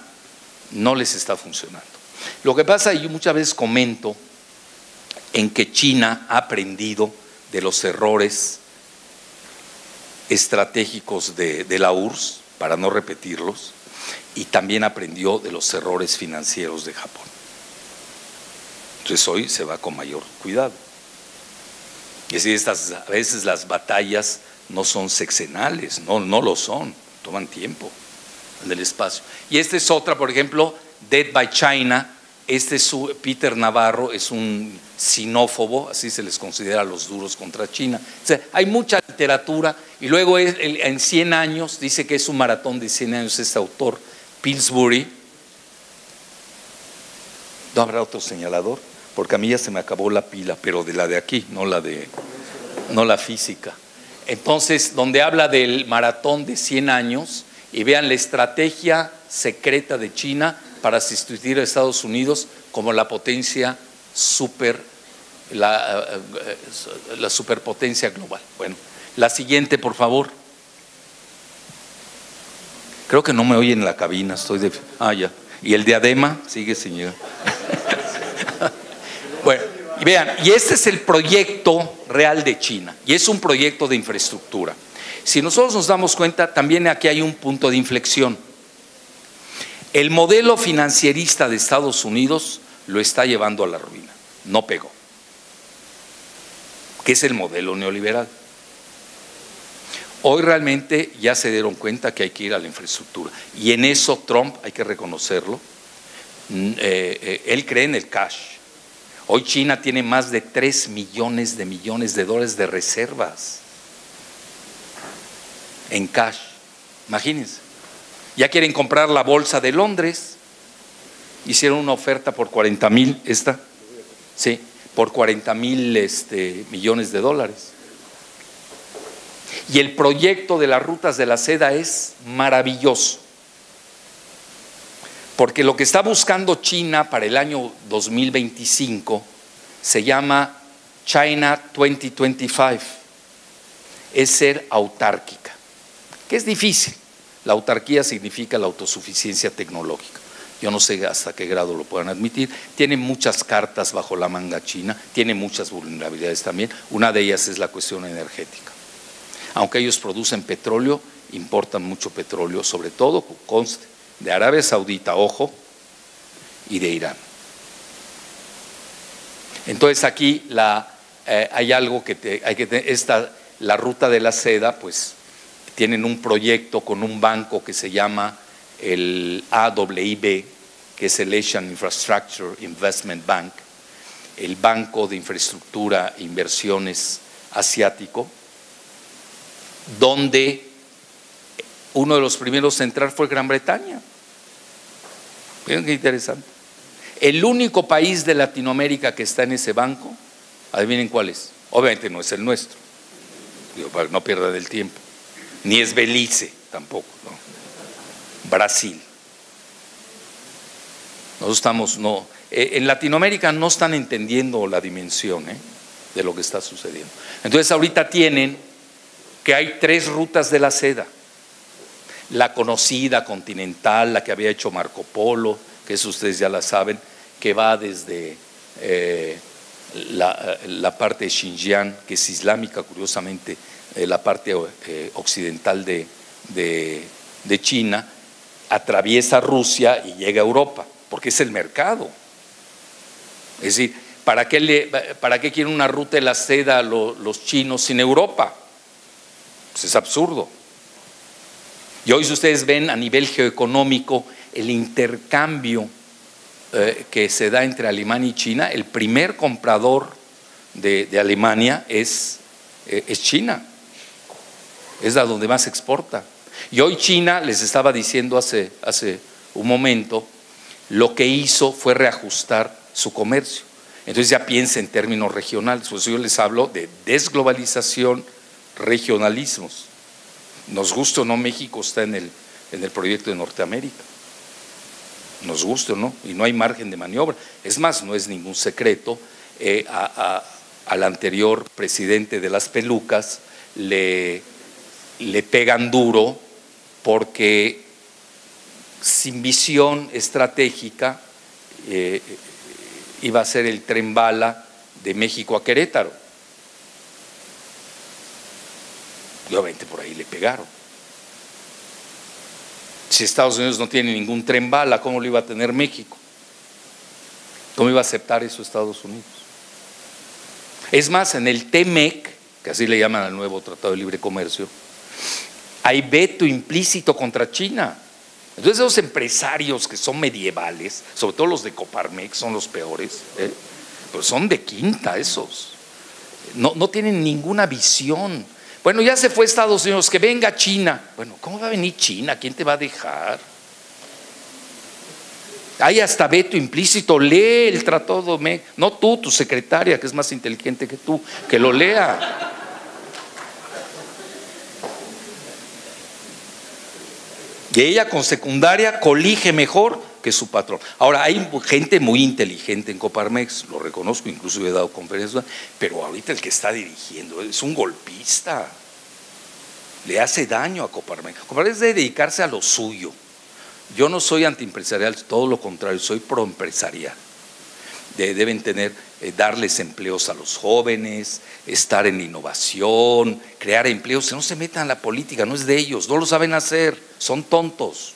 Speaker 3: no les está funcionando. Lo que pasa, y yo muchas veces comento, en que China ha aprendido de los errores estratégicos de la URSS, para no repetirlos, y también aprendió de los errores financieros de Japón. Entonces hoy se va con mayor cuidado. Y así a veces las batallas no son sexenales, no lo son, toman tiempo. En el espacio. Y esta es otra, por ejemplo, Dead by China. Peter Navarro es un xenófobo, así se les considera a los duros contra China. O sea, hay mucha literatura. Y luego en 100 años, dice que es un maratón de 100 años este autor, Pillsbury. ¿No habrá otro señalador? Porque a mí ya se me acabó la pila, pero de la de aquí, no la física. Entonces, donde habla del maratón de 100 años, y vean la estrategia secreta de China para sustituir a Estados Unidos como la potencia la superpotencia global. Bueno, la siguiente, por favor. Creo que no me oyen en la cabina, ya. ¿Y el diadema? Sigue, señor. Bueno, y vean, y este es el proyecto real de China, y es un proyecto de infraestructura. Si nosotros nos damos cuenta, también aquí hay un punto de inflexión. El modelo financierista de Estados Unidos lo está llevando a la ruina, no pegó, que es el modelo neoliberal. Hoy realmente ya se dieron cuenta que hay que ir a la infraestructura, y en eso Trump, hay que reconocerlo, él cree en el cash. Hoy China tiene más de 3 millones de dólares de reservas en cash, imagínense. Ya quieren comprar la bolsa de Londres, hicieron una oferta por 40,000, sí, por 40,000 millones de dólares. Y el proyecto de las rutas de la seda es maravilloso, porque lo que está buscando China para el año 2025 se llama China 2025, es ser autárquica, que es difícil, La autarquía significa la autosuficiencia tecnológica. Yo no sé hasta qué grado lo puedan admitir. Tiene muchas cartas bajo la manga China, tiene muchas vulnerabilidades también. Una de ellas es la cuestión energética. Aunque ellos producen petróleo, importan mucho petróleo, sobre todo, conste, de Arabia Saudita, ojo, y de Irán. Entonces aquí hay algo que hay que tener, la ruta de la seda, pues tienen un proyecto con un banco que se llama el AIIB, que es el Asian Infrastructure Investment Bank, el Banco de Infraestructura e Inversiones Asiático, donde uno de los primeros a entrar fue Gran Bretaña. Miren qué interesante. El único país de Latinoamérica que está en ese banco, adivinen cuál es. Obviamente no es el nuestro, digo, para que no pierdan el tiempo, ni es Belice tampoco, ¿no? Brasil. Nosotros estamos, en Latinoamérica no están entendiendo la dimensión de lo que está sucediendo. Entonces ahorita tienen que hay 3 rutas de la seda. La conocida continental, la que había hecho Marco Polo, que eso ustedes ya la saben, que va desde la parte de Xinjiang, que es islámica, curiosamente, la parte occidental de China, atraviesa Rusia y llega a Europa, porque es el mercado. Es decir, ¿para qué quieren una ruta de la seda los chinos sin Europa? Pues es absurdo. Y hoy, si ustedes ven a nivel geoeconómico el intercambio que se da entre Alemania y China, el primer comprador de Alemania es China, es a donde más exporta. Y hoy China, les estaba diciendo hace un momento, lo que hizo fue reajustar su comercio. Entonces ya piensa en términos regionales, por eso yo les hablo de desglobalización, regionalismos. Nos guste o no, México está en el proyecto de Norteamérica. Nos guste o no, y no hay margen de maniobra. Es más, no es ningún secreto, al anterior presidente de las pelucas le pegan duro porque sin visión estratégica iba a ser el tren bala de México a Querétaro. Y obviamente por ahí le pegaron. Si Estados Unidos no tiene ningún tren bala, ¿cómo lo iba a tener México? ¿Cómo iba a aceptar eso Estados Unidos? Es más, en el TMEC, que así le llaman al nuevo Tratado de Libre Comercio, hay veto implícito contra China. Entonces esos empresarios que son medievales, sobre todo los de Coparmex, son los peores, pero son de quinta esos. No tienen ninguna visión. Bueno, ya se fue Estados Unidos, que venga China. Bueno, ¿cómo va a venir China? ¿Quién te va a dejar? Hay hasta veto implícito, lee el tratado, no tú, tu secretaria, que es más inteligente que tú, que lo lea. Y ella con secundaria colige mejor que su patrón. Ahora, hay gente muy inteligente en Coparmex, lo reconozco, incluso he dado conferencias, pero ahorita el que está dirigiendo es un golpista, le hace daño a Coparmex. Coparmex debe dedicarse a lo suyo. Yo no soy antiempresarial, todo lo contrario, soy proempresarial. Deben darles empleos a los jóvenes, estar en innovación, crear empleos, que no se metan en la política, no es de ellos, no lo saben hacer, son tontos.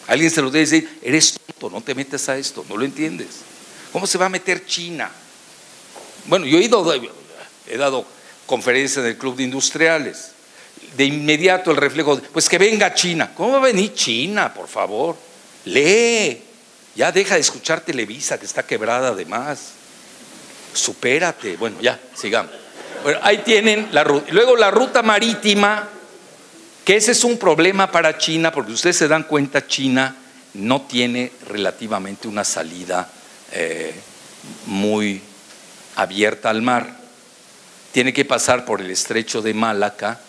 Speaker 3: Alguien se lo debe decir, eres tonto, no te metes a esto, no lo entiendes. ¿Cómo se va a meter China? Bueno, yo he dado conferencias en el Club de Industriales. De inmediato el reflejo, pues que venga China. ¿Cómo va a venir China, por favor? Lee, ya deja de escuchar Televisa, que está quebrada además. Supérate. Bueno, ya, sigamos. Bueno, ahí tienen la ruta. Luego la ruta marítima, que ese es un problema para China, porque ustedes se dan cuenta, China no tiene relativamente una salida muy abierta al mar. Tiene que pasar por el estrecho de Malaca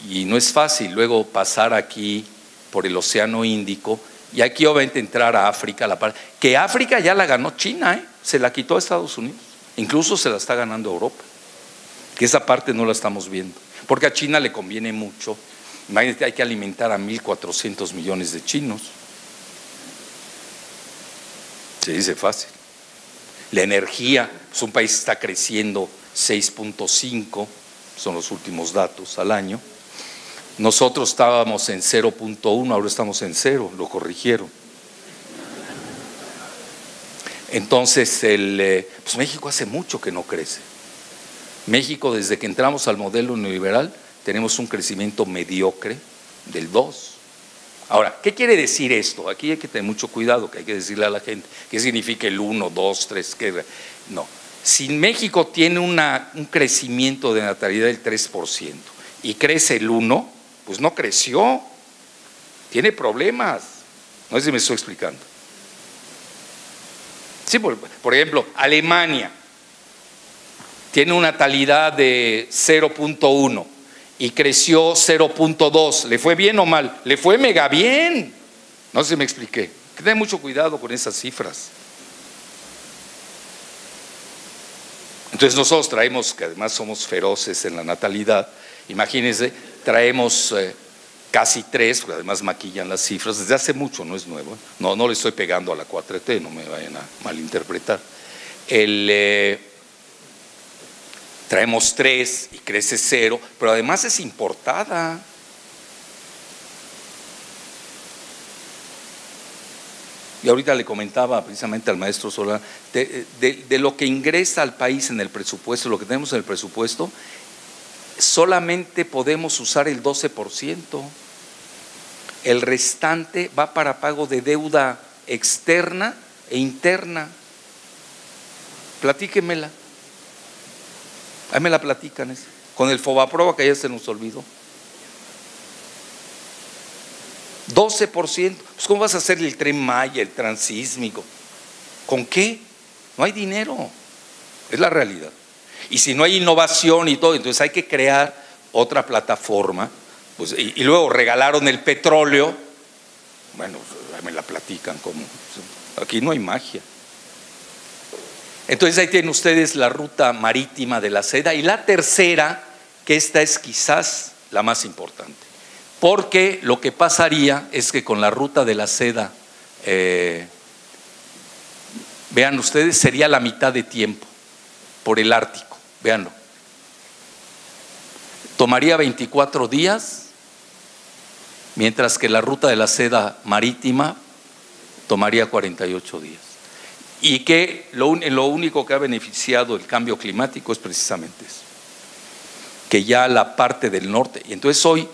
Speaker 3: y no es fácil luego pasar aquí por el Océano Índico y aquí obviamente entrar a África, que África ya la ganó China, se la quitó a Estados Unidos, incluso se la está ganando Europa, que esa parte no la estamos viendo, porque a China le conviene mucho Imagínate, hay que alimentar a 1.400 millones de chinos. Se dice fácil. La energía, pues un país está creciendo 6.5, son los últimos datos al año. Nosotros estábamos en 0.1, ahora estamos en 0, lo corrigieron. Entonces, pues México hace mucho que no crece. México, desde que entramos al modelo neoliberal, tenemos un crecimiento mediocre del 2. Ahora, ¿qué quiere decir esto? Aquí hay que tener mucho cuidado, que hay que decirle a la gente qué significa el 1, 2, 3, ¿qué? No. Si México tiene un crecimiento de natalidad del 3% y crece el 1, pues no creció, tiene problemas. No sé si me estoy explicando. Sí, por ejemplo, Alemania tiene una natalidad de 0.1 y creció 0.2. ¿Le fue bien o mal? Le fue mega bien. No sé si me expliqué. Hay que tener mucho cuidado con esas cifras. Entonces nosotros traemos, que además somos feroces en la natalidad, imagínense, traemos casi 3, porque además maquillan las cifras, desde hace mucho, no es nuevo. No le estoy pegando a la 4T, no me vayan a malinterpretar. Traemos 3 y crece 0, pero además es importada. Y ahorita le comentaba precisamente al maestro Solá, de lo que ingresa al país en el presupuesto, lo que tenemos en el presupuesto, solamente podemos usar el 12%. El restante va para pago de deuda externa e interna. Platíquenmela. Ahí me la platican. Con el Fobaproa, que ya se nos olvidó. 12%. Pues ¿cómo vas a hacer el Tren Maya, el transísmico? ¿Con qué? No hay dinero. Es la realidad. Y si no hay innovación y todo, entonces hay que crear otra plataforma. Pues, y luego regalaron el petróleo. Bueno, ahí me la platican como. Aquí no hay magia. Entonces ahí tienen ustedes la ruta marítima de la seda. Y la tercera, que esta es quizás la más importante. Porque lo que pasaría es que con la ruta de la seda, vean ustedes, sería la mitad de tiempo por el Ártico. Véanlo. Tomaría 24 días, mientras que la ruta de la seda marítima tomaría 48 días. Y que lo único que ha beneficiado el cambio climático es precisamente eso. Que ya la parte del norte, y entonces hoy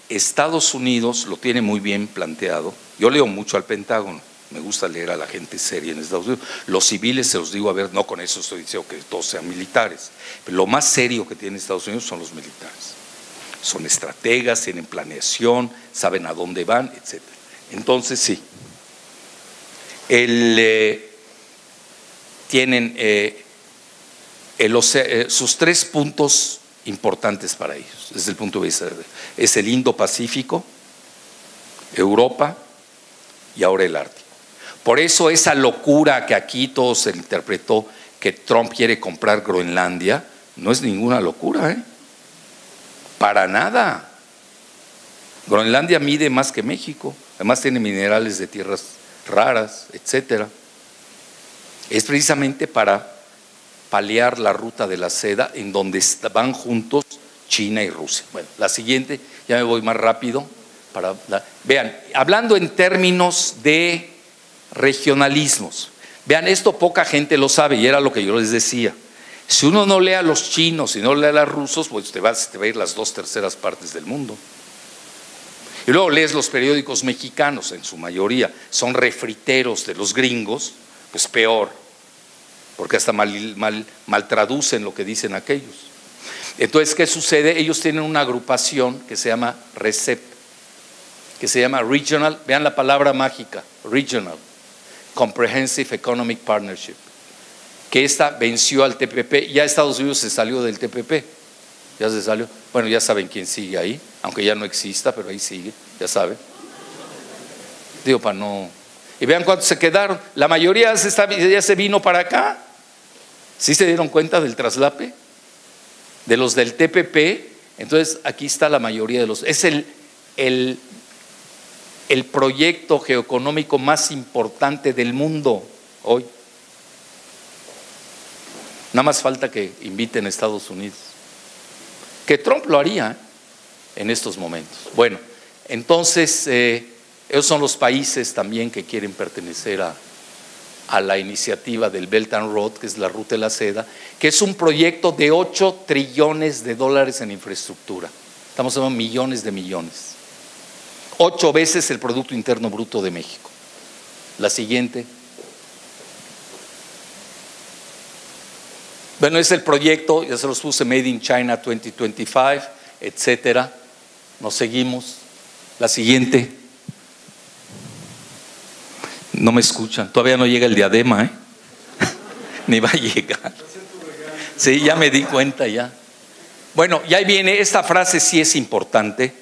Speaker 3: Estados Unidos lo tiene muy bien planteado. Yo leo mucho al Pentágono, me gusta leer a la gente seria en Estados Unidos. Los civiles, se los digo, a ver, no con eso estoy diciendo que todos sean militares, pero lo más serio que tiene Estados Unidos son los militares. Son estrategas, tienen planeación, saben a dónde van, etc. Entonces sí, tienen sus 3 puntos importantes para ellos, desde el punto de vista es el Indo-Pacífico, Europa y ahora el Ártico. Por eso esa locura que aquí todo se interpretó, que Trump quiere comprar Groenlandia, no es ninguna locura, para nada. Groenlandia mide más que México, además tiene minerales de tierras raras, etcétera. Es precisamente para paliar la ruta de la seda en donde van juntos China y Rusia. Bueno, la siguiente, ya me voy más rápido. Vean, hablando en términos de regionalismos, vean, esto poca gente lo sabe y era lo que yo les decía. Si uno no lee a los chinos y no lee a los rusos, pues te va a ir las 2/3 partes del mundo. Y luego lees los periódicos mexicanos, en su mayoría son refriteros de los gringos, pues peor, porque hasta mal traducen lo que dicen aquellos. Entonces, ¿qué sucede? Ellos tienen una agrupación que se llama RECEP, que se llama Regional, vean la palabra mágica, Regional, Comprehensive Economic Partnership, que esta venció al TPP, ya Estados Unidos se salió del TPP, ya se salió, bueno, ya saben quién sigue ahí, aunque ya no exista, pero ahí sigue, ya saben. Digo, para no... Y vean cuántos se quedaron, la mayoría ya se vino para acá. ¿Sí se dieron cuenta del traslape? De los del TPP, entonces aquí está la mayoría de los... Es el proyecto geoeconómico más importante del mundo hoy. Nada más falta que inviten a Estados Unidos, que Trump lo haría en estos momentos. Bueno, entonces esos son los países también que quieren pertenecer a la iniciativa del Belt and Road, que es la Ruta de la Seda, que es un proyecto de 8 trillones de dólares en infraestructura. Estamos hablando de millones de millones. 8 veces el Producto Interno Bruto de México. La siguiente. Bueno, es el proyecto, ya se los puse, Made in China 2025, etcétera. Nos seguimos. La siguiente. No me escuchan, todavía no llega el diadema, ¿eh? Ni va a llegar. Sí, ya me di cuenta ya. Bueno, y ahí viene, esta frase sí es importante,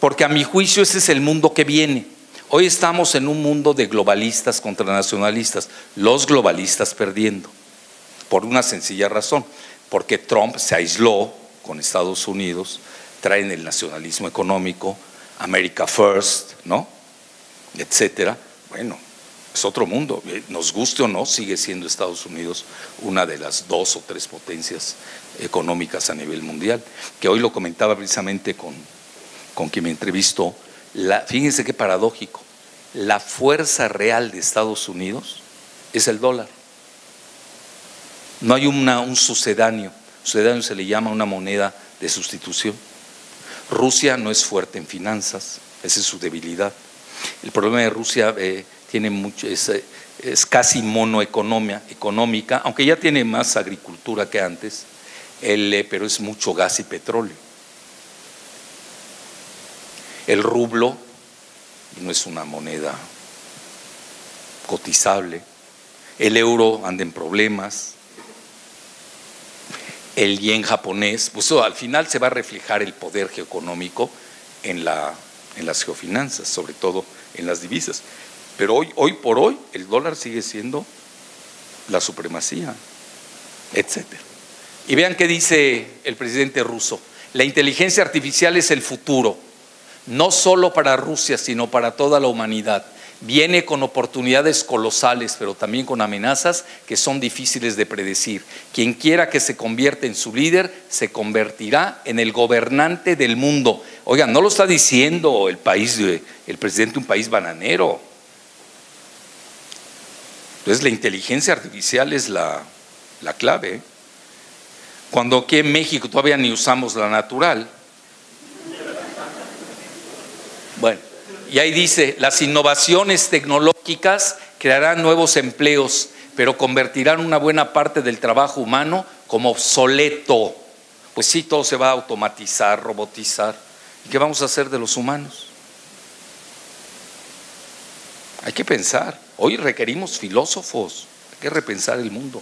Speaker 3: porque a mi juicio ese es el mundo que viene. Hoy estamos en un mundo de globalistas contra nacionalistas, los globalistas perdiendo, por una sencilla razón, porque Trump se aisló con Estados Unidos, traen el nacionalismo económico, America First, ¿no? Etcétera. Bueno, es otro mundo, nos guste o no, sigue siendo Estados Unidos una de las 2 o 3 potencias económicas a nivel mundial, que hoy lo comentaba precisamente con quien me entrevistó. Fíjense qué paradójico, la fuerza real de Estados Unidos es el dólar. No hay un sucedáneo se le llama una moneda de sustitución. Rusia no es fuerte en finanzas, esa es su debilidad. El problema de Rusia tiene mucho, es casi monoeconómica, aunque ya tiene más agricultura que antes, pero es mucho gas y petróleo. El rublo no es una moneda cotizable, el euro anda en problemas, el yen japonés, pues al final se va a reflejar el poder geoeconómico en las geofinanzas, sobre todo en las divisas. Pero hoy por hoy el dólar sigue siendo la supremacía, etcétera. Y vean qué dice el presidente ruso: la inteligencia artificial es el futuro, no solo para Rusia, sino para toda la humanidad. Viene con oportunidades colosales, pero también con amenazas que son difíciles de predecir. Quien quiera que se convierta en su líder, se convertirá en el gobernante del mundo. Oigan, no lo está diciendo el presidente de un país bananero. Entonces la inteligencia artificial es la clave, ¿eh? Cuando aquí en México todavía ni usamos la natural. Bueno, y ahí dice, las innovaciones tecnológicas crearán nuevos empleos, pero convertirán una buena parte del trabajo humano como obsoleto. Pues sí, todo se va a automatizar, robotizar. ¿Y qué vamos a hacer de los humanos? Hay que pensar. Hoy requerimos filósofos, hay que repensar el mundo.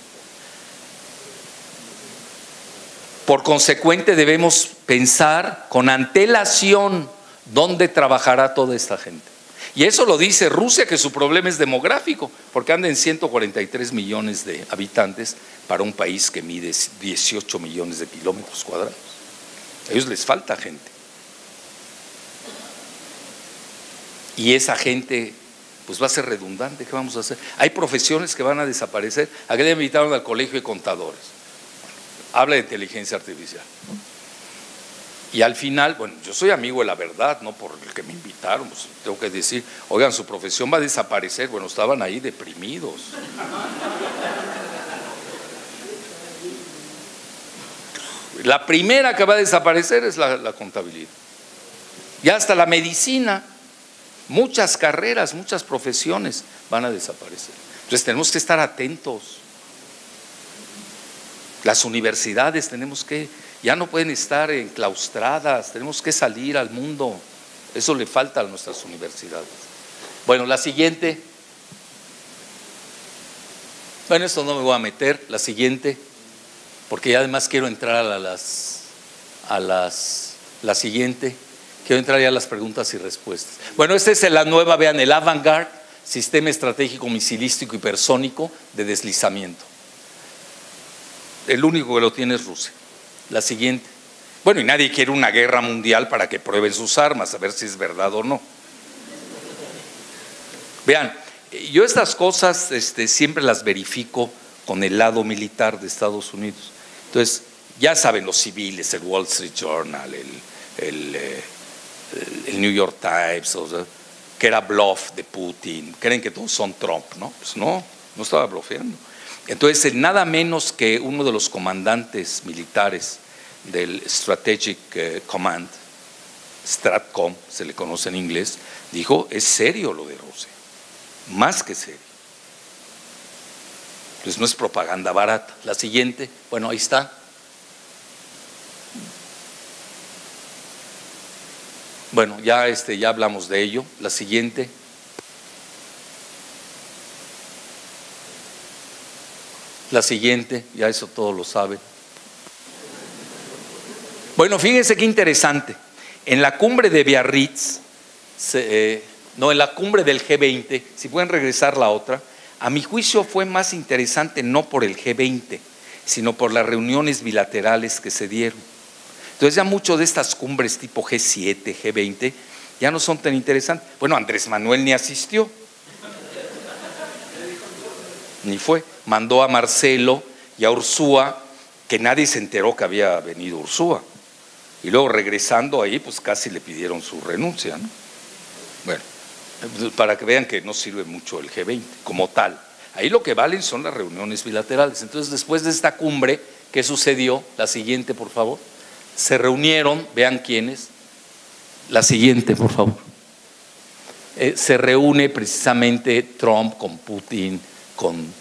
Speaker 3: Por consecuente, debemos pensar con antelación dónde trabajará toda esta gente. Y eso lo dice Rusia, que su problema es demográfico, porque anda en 143 millones de habitantes para un país que mide 18 millones de kilómetros cuadrados. A ellos les falta gente. Y esa gente pues va a ser redundante. ¿Qué vamos a hacer? Hay profesiones que van a desaparecer. Aquí le invitaron al colegio de contadores. Habla de inteligencia artificial. Y al final, bueno, yo soy amigo de la verdad, no por el que me invitaron, pues tengo que decir, oigan, su profesión va a desaparecer. Bueno, estaban ahí deprimidos. La primera que va a desaparecer es la contabilidad. Y hasta la medicina, muchas carreras, muchas profesiones van a desaparecer. Entonces tenemos que estar atentos. Las universidades ya no pueden estar enclaustradas, tenemos que salir al mundo. Eso le falta a nuestras universidades. Bueno, la siguiente. Bueno, esto no me voy a meter. La siguiente, porque ya además quiero entrar la siguiente. Quiero entrar ya a las preguntas y respuestas. Bueno, esta es la nueva, vean, el Avangard, sistema estratégico misilístico hipersónico de deslizamiento. El único que lo tiene es Rusia. La siguiente, Bueno, y nadie quiere una guerra mundial para que prueben sus armas, a ver si es verdad o no. Vean, yo estas cosas siempre las verifico con el lado militar de Estados Unidos. Entonces, ya saben los civiles, el Wall Street Journal, el New York Times, o sea, que era bluff de Putin, creen que todos son Trump, ¿no? Pues no estaba blufeando. Entonces, nada menos que uno de los comandantes militares del Strategic Command, Stratcom, se le conoce en inglés, dijo, es serio lo de Rusia, más que serio. Pues no es propaganda barata. La siguiente, bueno, ahí está. Bueno, ya hablamos de ello. La siguiente. La siguiente, ya eso todos lo saben. Bueno, fíjense qué interesante. En la cumbre de Biarritz, en la cumbre del G20, si pueden regresar la otra, a mi juicio fue más interesante no por el G20, sino por las reuniones bilaterales que se dieron. Entonces ya muchas de estas cumbres tipo G7, G20, ya no son tan interesantes. Bueno, Andrés Manuel ni asistió, ni fue. Mandó a Marcelo y a Ursúa, que nadie se enteró que había venido Ursúa. Y luego regresando ahí, pues casi le pidieron su renuncia, ¿no? Bueno, para que vean que no sirve mucho el G20 como tal. Ahí lo que valen son las reuniones bilaterales. Entonces, después de esta cumbre, ¿qué sucedió? La siguiente, por favor. Se reunieron, vean quiénes. La siguiente, por favor. Se reúne precisamente Trump con Putin, con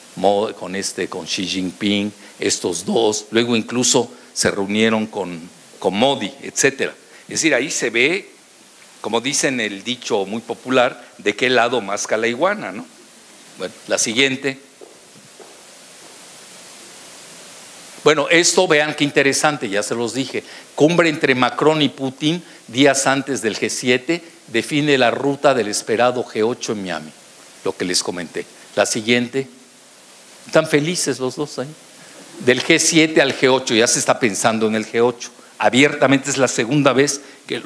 Speaker 3: Xi Jinping, estos dos. Luego incluso se reunieron con Modi, etcétera. Es decir, ahí se ve, como dicen el dicho muy popular, de qué lado masca la iguana, ¿no? Bueno, la siguiente. Bueno, esto vean qué interesante, ya se los dije. Cumbre entre Macron y Putin, días antes del G7, define la ruta del esperado G8 en Miami, lo que les comenté. La siguiente. Están felices los dos ahí. Del G7 al G8, ya se está pensando en el G8. Abiertamente es la segunda vez que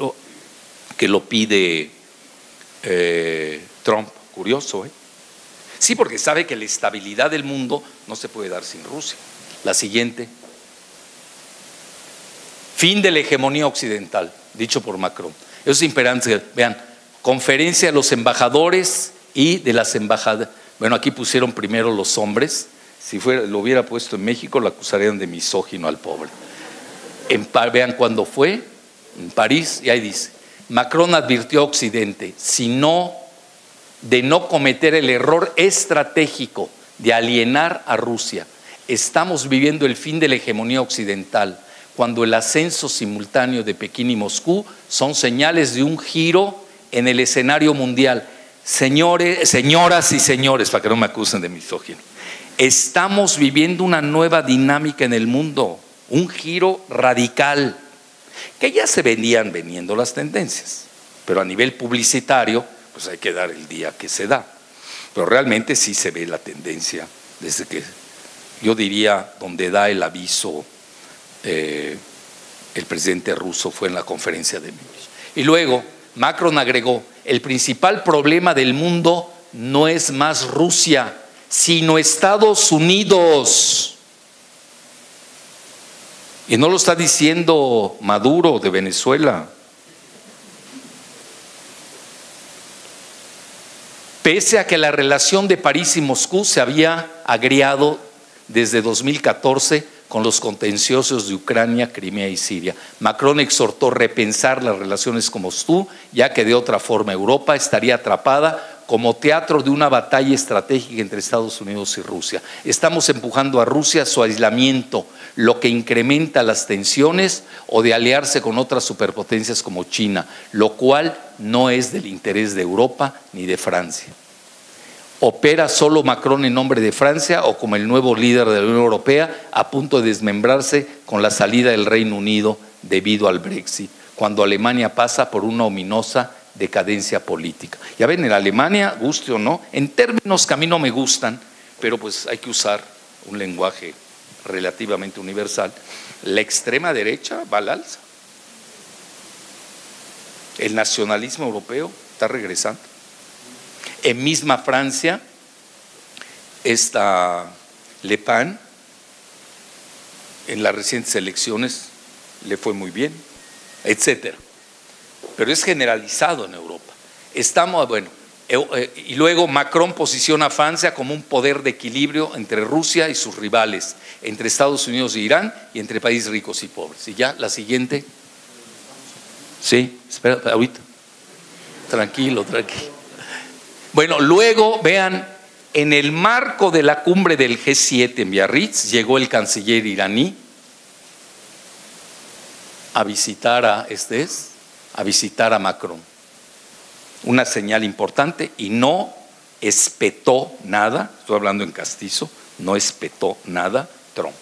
Speaker 3: lo pide Trump. Curioso, ¿eh? Sí, porque sabe que la estabilidad del mundo no se puede dar sin Rusia. La siguiente. Fin de la hegemonía occidental, dicho por Macron. Eso es imperante. Vean, conferencia de los embajadores y de las embajadas. Bueno, aquí pusieron primero los hombres. Si lo hubiera puesto en México, lo acusarían de misógino al pobre. Vean cuándo fue, en París, y ahí dice, Macron advirtió a Occidente de no cometer el error estratégico de alienar a Rusia. Estamos viviendo el fin de la hegemonía occidental, cuando el ascenso simultáneo de Pekín y Moscú son señales de un giro en el escenario mundial. Señoras y señores, para que no me acusen de misógino, estamos viviendo una nueva dinámica en el mundo, un giro radical, que ya se venían veniendo las tendencias, pero a nivel publicitario, pues hay que dar el día que se da. Pero realmente sí se ve la tendencia desde que, yo diría, donde da el aviso el presidente ruso fue en la conferencia de Múnich. Y luego Macron agregó, el principal problema del mundo no es más Rusia, sino Estados Unidos. Y no lo está diciendo Maduro de Venezuela. Pese a que la relación de París y Moscú se había agriado desde 2014 con los contenciosos de Ucrania, Crimea y Siria, Macron exhortó repensar las relaciones con Moscú, ya que de otra forma Europa estaría atrapada como teatro de una batalla estratégica entre Estados Unidos y Rusia. Estamos empujando a Rusia a su aislamiento, lo que incrementa las tensiones, o de aliarse con otras superpotencias como China, lo cual no es del interés de Europa ni de Francia. ¿Opera solo Macron en nombre de Francia o como el nuevo líder de la Unión Europea a punto de desmembrarse con la salida del Reino Unido debido al Brexit, cuando Alemania pasa por una ominosa decadencia política? Ya ven, en Alemania, guste o no, en términos que a mí no me gustan, pero pues hay que usar un lenguaje relativamente universal, la extrema derecha va al alza. El nacionalismo europeo está regresando. En misma Francia, Le Pen, en las recientes elecciones le fue muy bien, etcétera. Pero es generalizado en Europa. Y luego Macron posiciona a Francia como un poder de equilibrio entre Rusia y sus rivales, entre Estados Unidos e Irán y entre países ricos y pobres. Y ya, la siguiente. Sí, espera, ahorita. Tranquilo. Bueno, luego vean, en el marco de la cumbre del G7 en Biarritz, llegó el canciller iraní a visitar a Macron. Una señal importante, y no espetó nada, estoy hablando en castizo, no espetó nada Trump,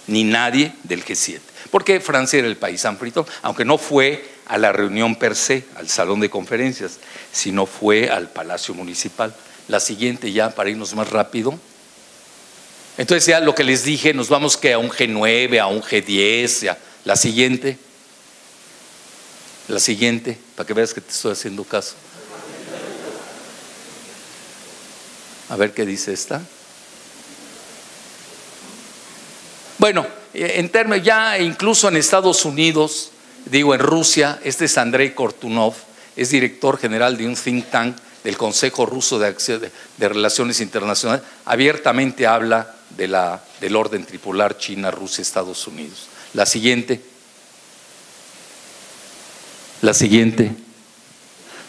Speaker 3: ni nadie del G7, porque Francia era el país anfitrión, aunque no fue a la reunión per se, al salón de conferencias, sino fue al Palacio Municipal. La siguiente ya, para irnos más rápido. Entonces ya lo que les dije, nos vamos que a un G9, a un G10, ya. La siguiente, para que veas que te estoy haciendo caso. A ver qué dice esta. Bueno, en términos ya incluso en Estados Unidos, en Rusia, este es Andrei Kortunov, es director general de un think tank del Consejo Ruso de Relaciones Internacionales, abiertamente habla del orden tripolar China, Rusia, Estados Unidos. La siguiente.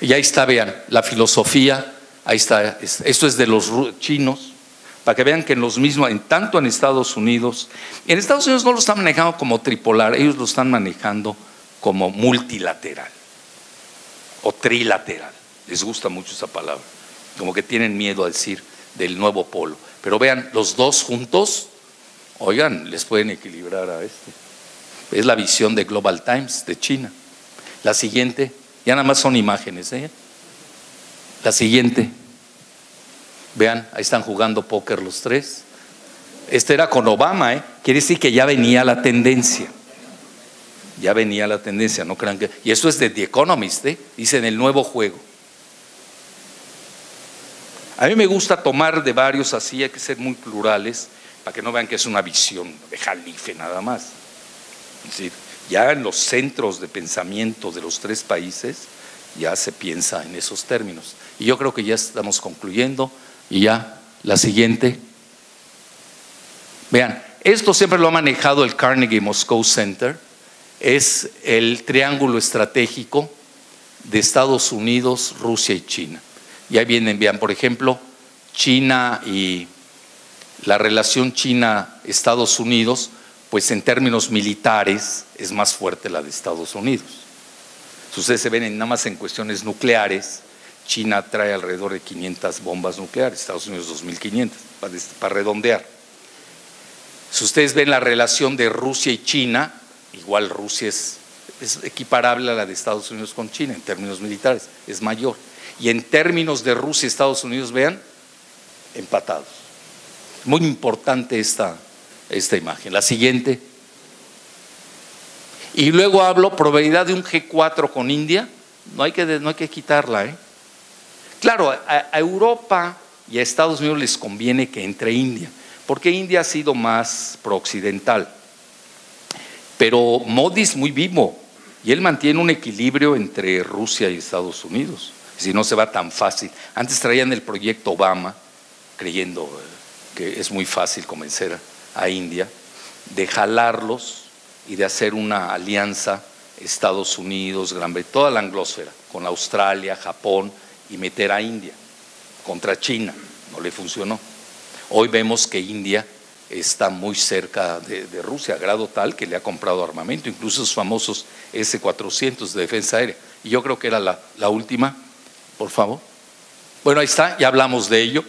Speaker 3: Y ahí está, vean, la filosofía. Ahí está, esto es de los chinos, para que vean que tanto en Estados Unidos no lo están manejando como tripolar, ellos lo están manejando como multilateral o trilateral, les gusta mucho esa palabra, como que tienen miedo a decir del nuevo polo, pero vean, los dos juntos, oigan, les pueden equilibrar a es la visión de Global Times de China. La siguiente, ya nada más son imágenes, La siguiente, vean, ahí están jugando póker los tres. Este era con Obama, quiere decir que ya venía la tendencia. No crean que. Y eso es de The Economist, dicen el nuevo juego. A mí me gusta tomar de varios así, hay que ser muy plurales, para que no vean que es una visión de Jalife nada más. Es decir, ya en los centros de pensamiento de los tres países, ya se piensa en esos términos. Y yo creo que ya estamos concluyendo. Y ya, la siguiente. Vean, esto siempre lo ha manejado el Carnegie Moscow Center. Es el triángulo estratégico de Estados Unidos, Rusia y China. Y ahí vienen, vean, por ejemplo, China y la relación China-Estados Unidos, pues en términos militares es más fuerte la de Estados Unidos. Si ustedes se ven nada más en cuestiones nucleares, China trae alrededor de 500 bombas nucleares, Estados Unidos 2.500, para redondear. Si ustedes ven la relación de Rusia y China, igual Rusia es equiparable a la de Estados Unidos con China en términos militares, es mayor. Y en términos de Rusia y Estados Unidos, vean, empatados. Muy importante esta imagen. La siguiente. Y luego hablo probabilidad de un G4 con India, no hay que quitarla, Claro, a Europa y a Estados Unidos les conviene que entre India, porque India ha sido más prooccidental. Pero Modi es muy vivo y él mantiene un equilibrio entre Rusia y Estados Unidos. Si no se va tan fácil. Antes traían el proyecto Obama, creyendo que es muy fácil convencer a India de jalarlos y de hacer una alianza Estados Unidos, Gran Bretaña, toda la anglósfera, con Australia, Japón, y meter a India contra China. No le funcionó. Hoy vemos que India está muy cerca de Rusia, a grado tal que le ha comprado armamento, incluso esos famosos S-400 de defensa aérea. Y yo creo que era la última, por favor. Bueno, ahí está, ya hablamos de ello,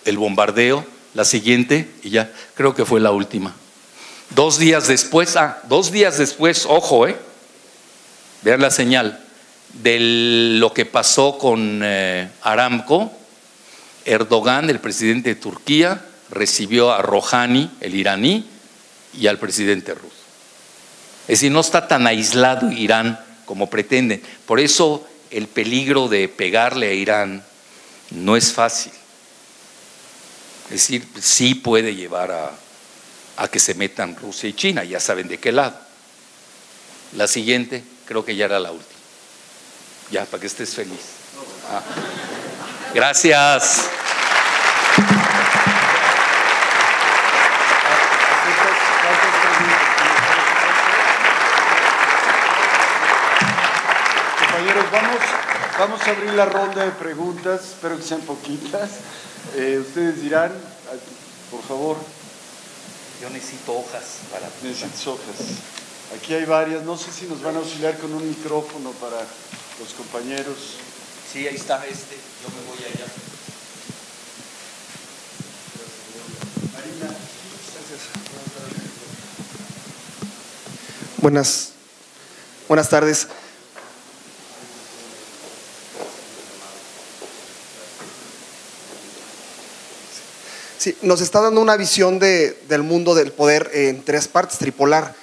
Speaker 3: el bombardeo, la siguiente, y ya creo que fue la última. 2 días después, ojo, vean la señal de lo que pasó con Aramco. Erdogan, el presidente de Turquía, recibió a Rouhani, el iraní, y al presidente ruso. Es decir, no está tan aislado Irán como pretenden. Por eso el peligro de pegarle a Irán no es fácil. Es decir, sí puede llevar a que se metan Rusia y China, ya saben de qué lado. La siguiente, creo que ya era la última. Ya, para que estés feliz. Gracias.
Speaker 2: Compañeros, vamos a abrir la ronda de preguntas, espero que sean poquitas. Ustedes dirán, por favor.
Speaker 3: Yo necesito hojas para...
Speaker 2: Necesitas hojas. Aquí hay varias, no sé si nos van a auxiliar con un micrófono para los compañeros.
Speaker 3: Sí, ahí está yo me voy allá.
Speaker 2: Marina.
Speaker 4: Buenas tardes. Sí, nos está dando una visión del mundo del poder en tres partes, tripolar.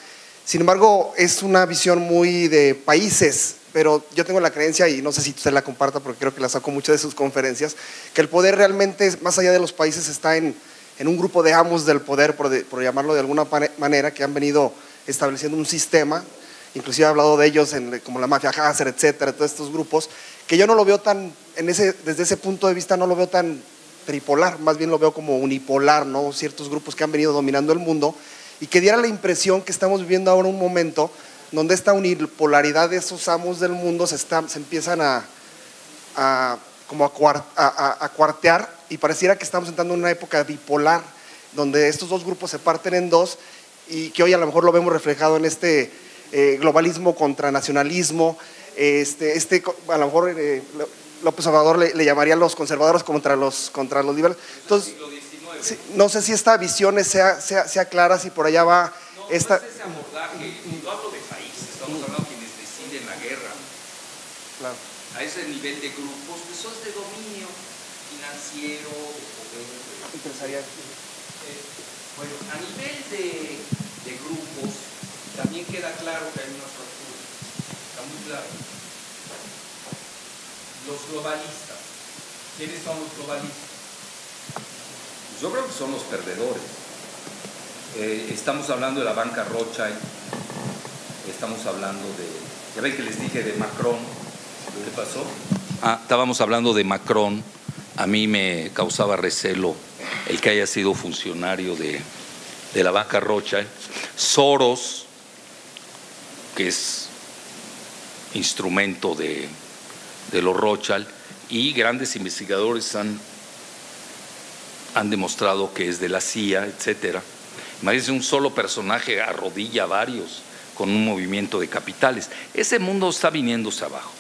Speaker 4: Sin embargo, es una visión muy de países, pero yo tengo la creencia, y no sé si usted la comparta porque creo que la sacó mucho de sus conferencias, que el poder realmente, más allá de los países, está en un grupo de amos del poder, por llamarlo de alguna manera, que han venido estableciendo un sistema, inclusive he hablado de ellos como la mafia Hasser, etcétera, todos estos grupos, que yo no lo veo tan, desde ese punto de vista no lo veo tan tripolar, más bien lo veo como unipolar, ¿no? Ciertos grupos que han venido dominando el mundo y que diera la impresión que estamos viviendo ahora un momento donde esta unipolaridad de esos amos del mundo se empiezan a cuartear, y pareciera que estamos entrando en una época bipolar donde estos dos grupos se parten en dos, y que hoy a lo mejor lo vemos reflejado en este globalismo contra nacionalismo, a lo mejor López Obrador le llamaría a los conservadores contra los liberales. Entonces, sí, no sé si esta visión sea clara, si por allá va.
Speaker 3: No es ese abordaje, no hablo de países, estamos hablando de quienes deciden la guerra.
Speaker 4: Claro.
Speaker 3: A ese nivel de grupos, pues eso es de dominio financiero, de poder.
Speaker 4: Empresarial.
Speaker 3: Bueno, a nivel de grupos, también queda claro que hay una fractura, está muy claro. Los globalistas, ¿quiénes son los globalistas? Yo creo que son los perdedores. Estamos hablando de la banca Rothschild, estamos hablando ya ven que les dije de Macron, ¿qué pasó? Estábamos hablando de Macron, a mí me causaba recelo el que haya sido funcionario de la banca Rothschild. Soros, que es instrumento de los Rothschild, y grandes investigadores han demostrado que es de la CIA, etcétera. Imagínense, un solo personaje arrodilla a varios con un movimiento de capitales. Ese mundo está viniéndose abajo,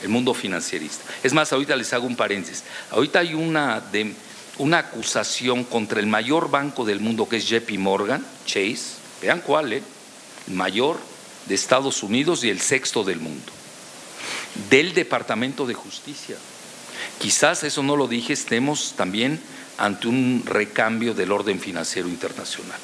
Speaker 3: el mundo financierista. Es más, ahorita les hago un paréntesis. Ahorita hay una acusación contra el mayor banco del mundo, que es JP Morgan Chase. Vean cuál, el mayor de Estados Unidos y el sexto del mundo, del Departamento de Justicia. Quizás, eso no lo dije, estemos también ante un recambio del orden financiero internacional.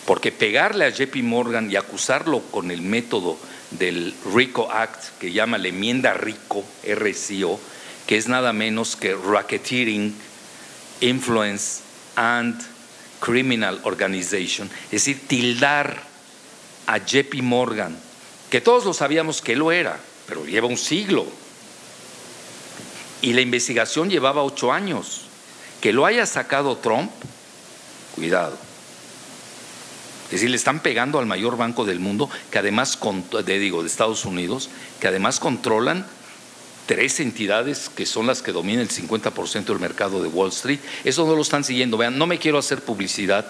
Speaker 3: Porque pegarle a JP Morgan y acusarlo con el método del RICO Act, que llama la enmienda RICO, RCO, que es nada menos que Racketeering, Influence and Criminal Organization, es decir, tildar a JP Morgan, que todos lo sabíamos que lo era, pero lleva un siglo, y la investigación llevaba 8 años, que lo haya sacado Trump, cuidado. Es decir, le están pegando al mayor banco del mundo, que además, de Estados Unidos, que además controlan 3 entidades que son las que dominan el 50% del mercado de Wall Street. Eso no lo están siguiendo. Vean, no me quiero hacer publicidad,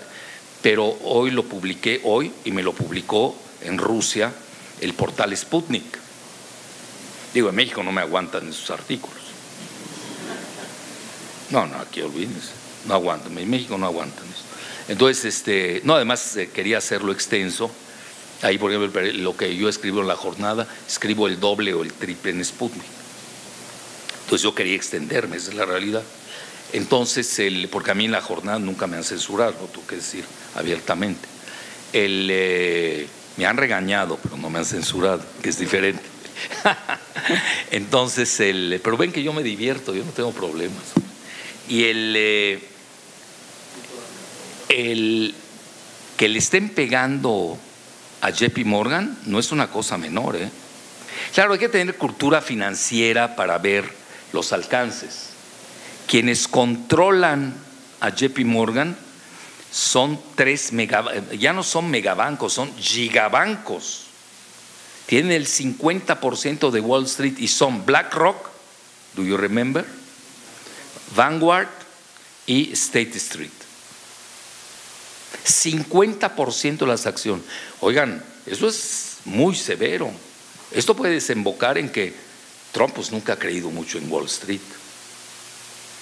Speaker 3: pero hoy lo publiqué, y me lo publicó en Rusia el portal Sputnik. Digo, en México no me aguantan esos artículos. No, aquí olvídense, no aguantan, en México no aguantan eso. Entonces, no, además quería hacerlo extenso. Ahí, por ejemplo, lo que yo escribo en La Jornada, escribo el doble o el triple en Sputnik. Entonces yo quería extenderme, esa es la realidad. Entonces, porque a mí en La Jornada nunca me han censurado, lo tengo que decir abiertamente. Me han regañado, pero no me han censurado, que es diferente. Entonces, pero ven que yo me divierto, yo no tengo problemas. Y que le estén pegando a JP Morgan no es una cosa menor, ¿eh? Claro, hay que tener cultura financiera para ver los alcances. Quienes controlan a JP Morgan son ya no son megabancos, son gigabancos. Tienen el 50% de Wall Street y son BlackRock, do you remember? Vanguard y State Street. 50% de las acciones. Oigan, eso es muy severo. Esto puede desembocar en que Trump pues nunca ha creído mucho en Wall Street.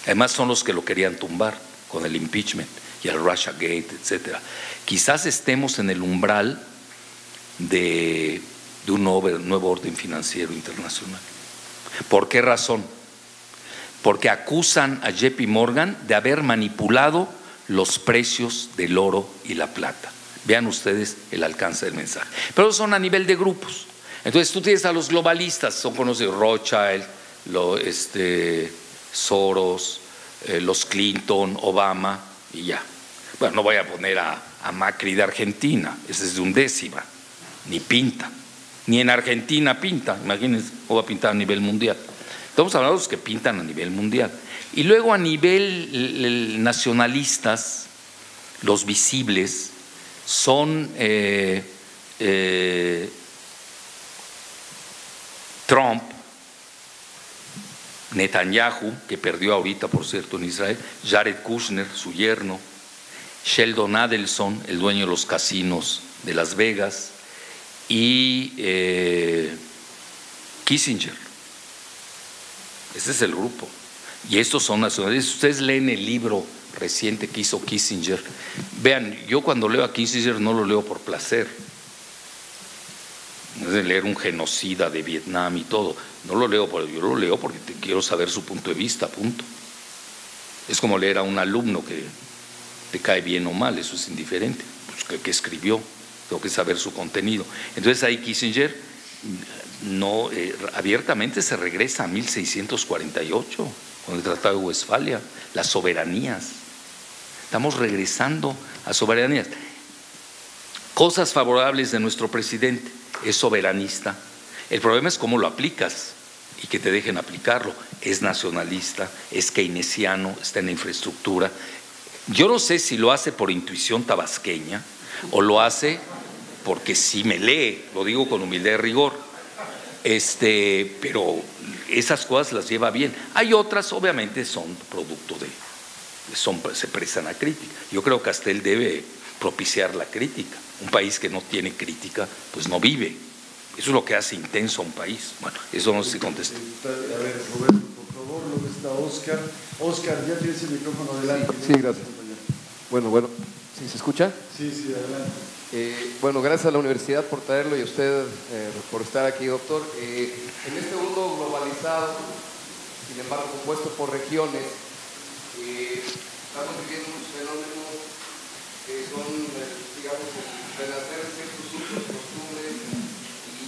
Speaker 3: Además son los que lo querían tumbar con el impeachment y el Russiagate, etcétera. Quizás estemos en el umbral de un nuevo orden financiero internacional. ¿Por qué razón? Porque acusan a JP Morgan de haber manipulado los precios del oro y la plata. Vean ustedes el alcance del mensaje. Pero son a nivel de grupos. Entonces tú tienes a los globalistas, son conocidos Rothschild, Soros, los Clinton, Obama y ya. Bueno, no voy a poner a Macri de Argentina, ese es de undécima, ni pinta. Ni en Argentina pinta, imagínense, o va a pintar a nivel mundial. Estamos hablando de los que pintan a nivel mundial. Y luego a nivel nacionalistas, los visibles son Trump, Netanyahu, que perdió ahorita, por cierto, en Israel, Jared Kushner, su yerno, Sheldon Adelson, el dueño de los casinos de Las Vegas, y Kissinger. Ese es el grupo. Y estos son nacionalistas. Ustedes leen el libro reciente que hizo Kissinger. Vean, yo cuando leo a Kissinger no lo leo por placer. No es de leer un genocida de Vietnam y todo. No lo leo, yo lo leo porque quiero saber su punto de vista, punto. Es como leer a un alumno que te cae bien o mal, eso es indiferente. Pues, que escribió, tengo que saber su contenido. Entonces ahí Kissinger no, abiertamente se regresa a 1648, con el Tratado de Westfalia, las soberanías. Estamos regresando a soberanías. Cosas favorables de nuestro presidente, es soberanista. El problema es cómo lo aplicas y que te dejen aplicarlo. Es nacionalista, es keynesiano, está en la infraestructura. Yo no sé si lo hace por intuición tabasqueña o lo hace porque sí me lee, lo digo con humildad y rigor. Pero esas cosas las lleva bien. Hay otras, obviamente, son producto se prestan a crítica. Yo creo que Castel debe propiciar la crítica. Un país que no tiene crítica, pues no vive. Eso es lo que hace intenso a un país. Bueno, eso no se contesta.
Speaker 2: A ver, Roberto, por favor, luego está Oscar. Oscar, ya tienes el micrófono adelante.
Speaker 5: Sí, gracias. Bueno, ¿sí se escucha?
Speaker 2: Sí, adelante.
Speaker 5: Bueno, gracias a la universidad por traerlo y a usted por estar aquí, doctor. En este mundo globalizado, sin embargo compuesto por regiones, estamos viviendo unos fenómenos que son, digamos, el renacer de ciertos usos, costumbres y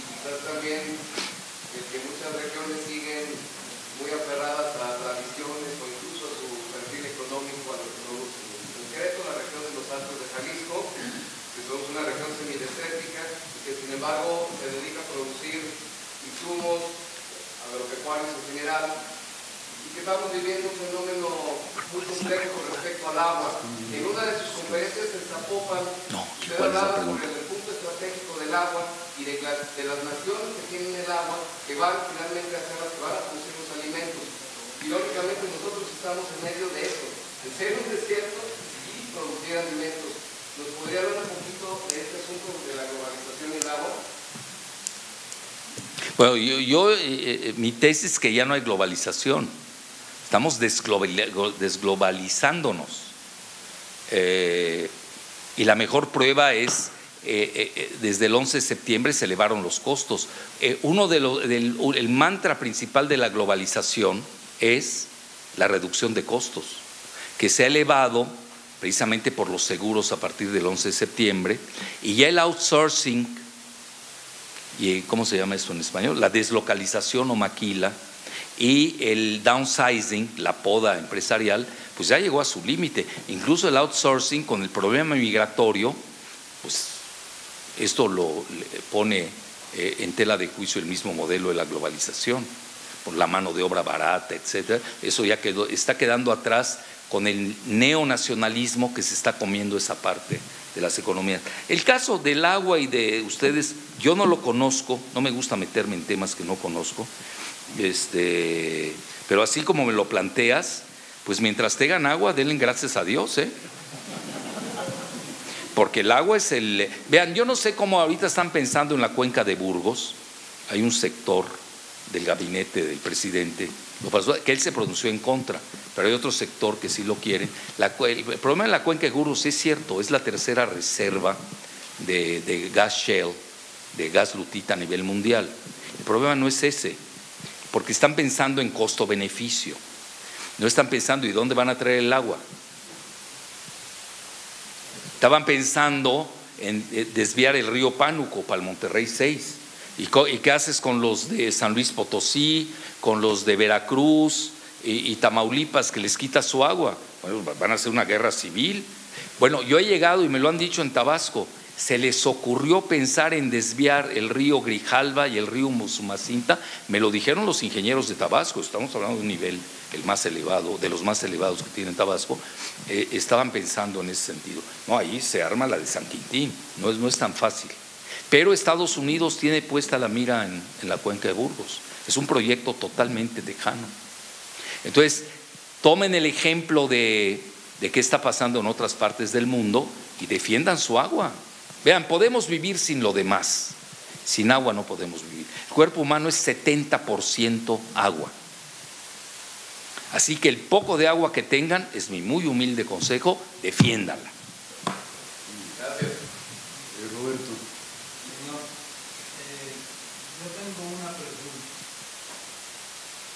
Speaker 5: quizás también que muchas regiones siguen muy aferradas a tradiciones o incluso a su perfil económico, a lo que producen. En concreto, la región de los Altos de Jalisco, que somos una región semidesértica y que sin embargo se dedica a producir insumos agropecuarios en general, y que estamos viviendo un fenómeno muy complejo respecto al agua. En una de sus conferencias en Zapopan, usted hablaba sobre el punto estratégico del agua y de las naciones que tienen el agua, que van finalmente a ser las que van a producir los alimentos. Y lógicamente nosotros estamos en medio de eso, de ser un desierto y producir alimentos. ¿Nos podría hablar un poquito de este asunto de la globalización del agua?
Speaker 3: Bueno, mi tesis es que ya no hay globalización, estamos desglobalizándonos. Y la mejor prueba es, desde el 11 de septiembre se elevaron los costos. El mantra principal de la globalización es la reducción de costos, que se ha elevado precisamente por los seguros a partir del 11 de septiembre, y ya el outsourcing y ¿cómo se llama esto en español? La deslocalización o maquila y el downsizing, la poda empresarial, pues ya llegó a su límite. Incluso el outsourcing con el problema migratorio, pues esto lo pone en tela de juicio el mismo modelo de la globalización, por la mano de obra barata, etcétera. Eso ya está quedando atrás con el neonacionalismo que se está comiendo esa parte de las economías. El caso del agua y de ustedes, yo no lo conozco, no me gusta meterme en temas que no conozco, pero así como me lo planteas, pues mientras tengan agua, denle gracias a Dios, porque el agua es el… Vean, yo no sé cómo ahorita están pensando en la cuenca de Burgos, hay un sector del gabinete del presidente, que él se pronunció en contra, pero hay otro sector que sí lo quiere. El problema de la cuenca de Burgos es cierto, es la tercera reserva de gas shale, de gas lutita a nivel mundial. El problema no es ese, porque están pensando en costo-beneficio, no están pensando ¿y dónde van a traer el agua? Estaban pensando en desviar el río Pánuco para el Monterrey 6. ¿Y qué haces con los de San Luis Potosí, con los de Veracruz y Tamaulipas que les quitas su agua? Bueno, van a hacer una guerra civil. Bueno, yo he llegado y me lo han dicho en Tabasco, se les ocurrió pensar en desviar el río Grijalva y el río Usumacinta, me lo dijeron los ingenieros de Tabasco, estamos hablando de un nivel el más elevado, de los más elevados que tiene Tabasco, estaban pensando en ese sentido. No, ahí se arma la de San Quintín, no es tan fácil. Pero Estados Unidos tiene puesta la mira en la cuenca de Burgos, es un proyecto totalmente lejano. Entonces, tomen el ejemplo de qué está pasando en otras partes del mundo y defiendan su agua. Vean, podemos vivir sin lo demás, sin agua no podemos vivir. El cuerpo humano es 70% agua. Así que el poco de agua que tengan, es mi muy humilde consejo, defiéndanla.
Speaker 5: Gracias.
Speaker 2: Roberto.
Speaker 6: Señor, yo tengo una pregunta.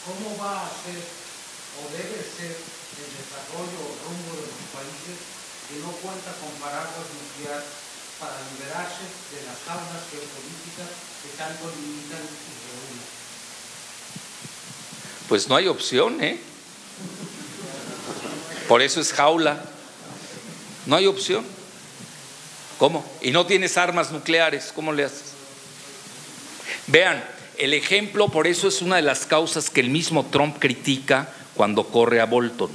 Speaker 6: ¿Cómo va a ser o debe ser el desarrollo o rumbo de los países que no cuenta con paraguas nuclear para liberarse de las jaulas geopolíticas que tanto limitan y reúnen?
Speaker 3: Pues no hay opción, Por eso es jaula. No hay opción. ¿Cómo? Y no tienes armas nucleares, ¿cómo le haces? Vean, el ejemplo, por eso es una de las causas que el mismo Trump critica cuando corre a Bolton,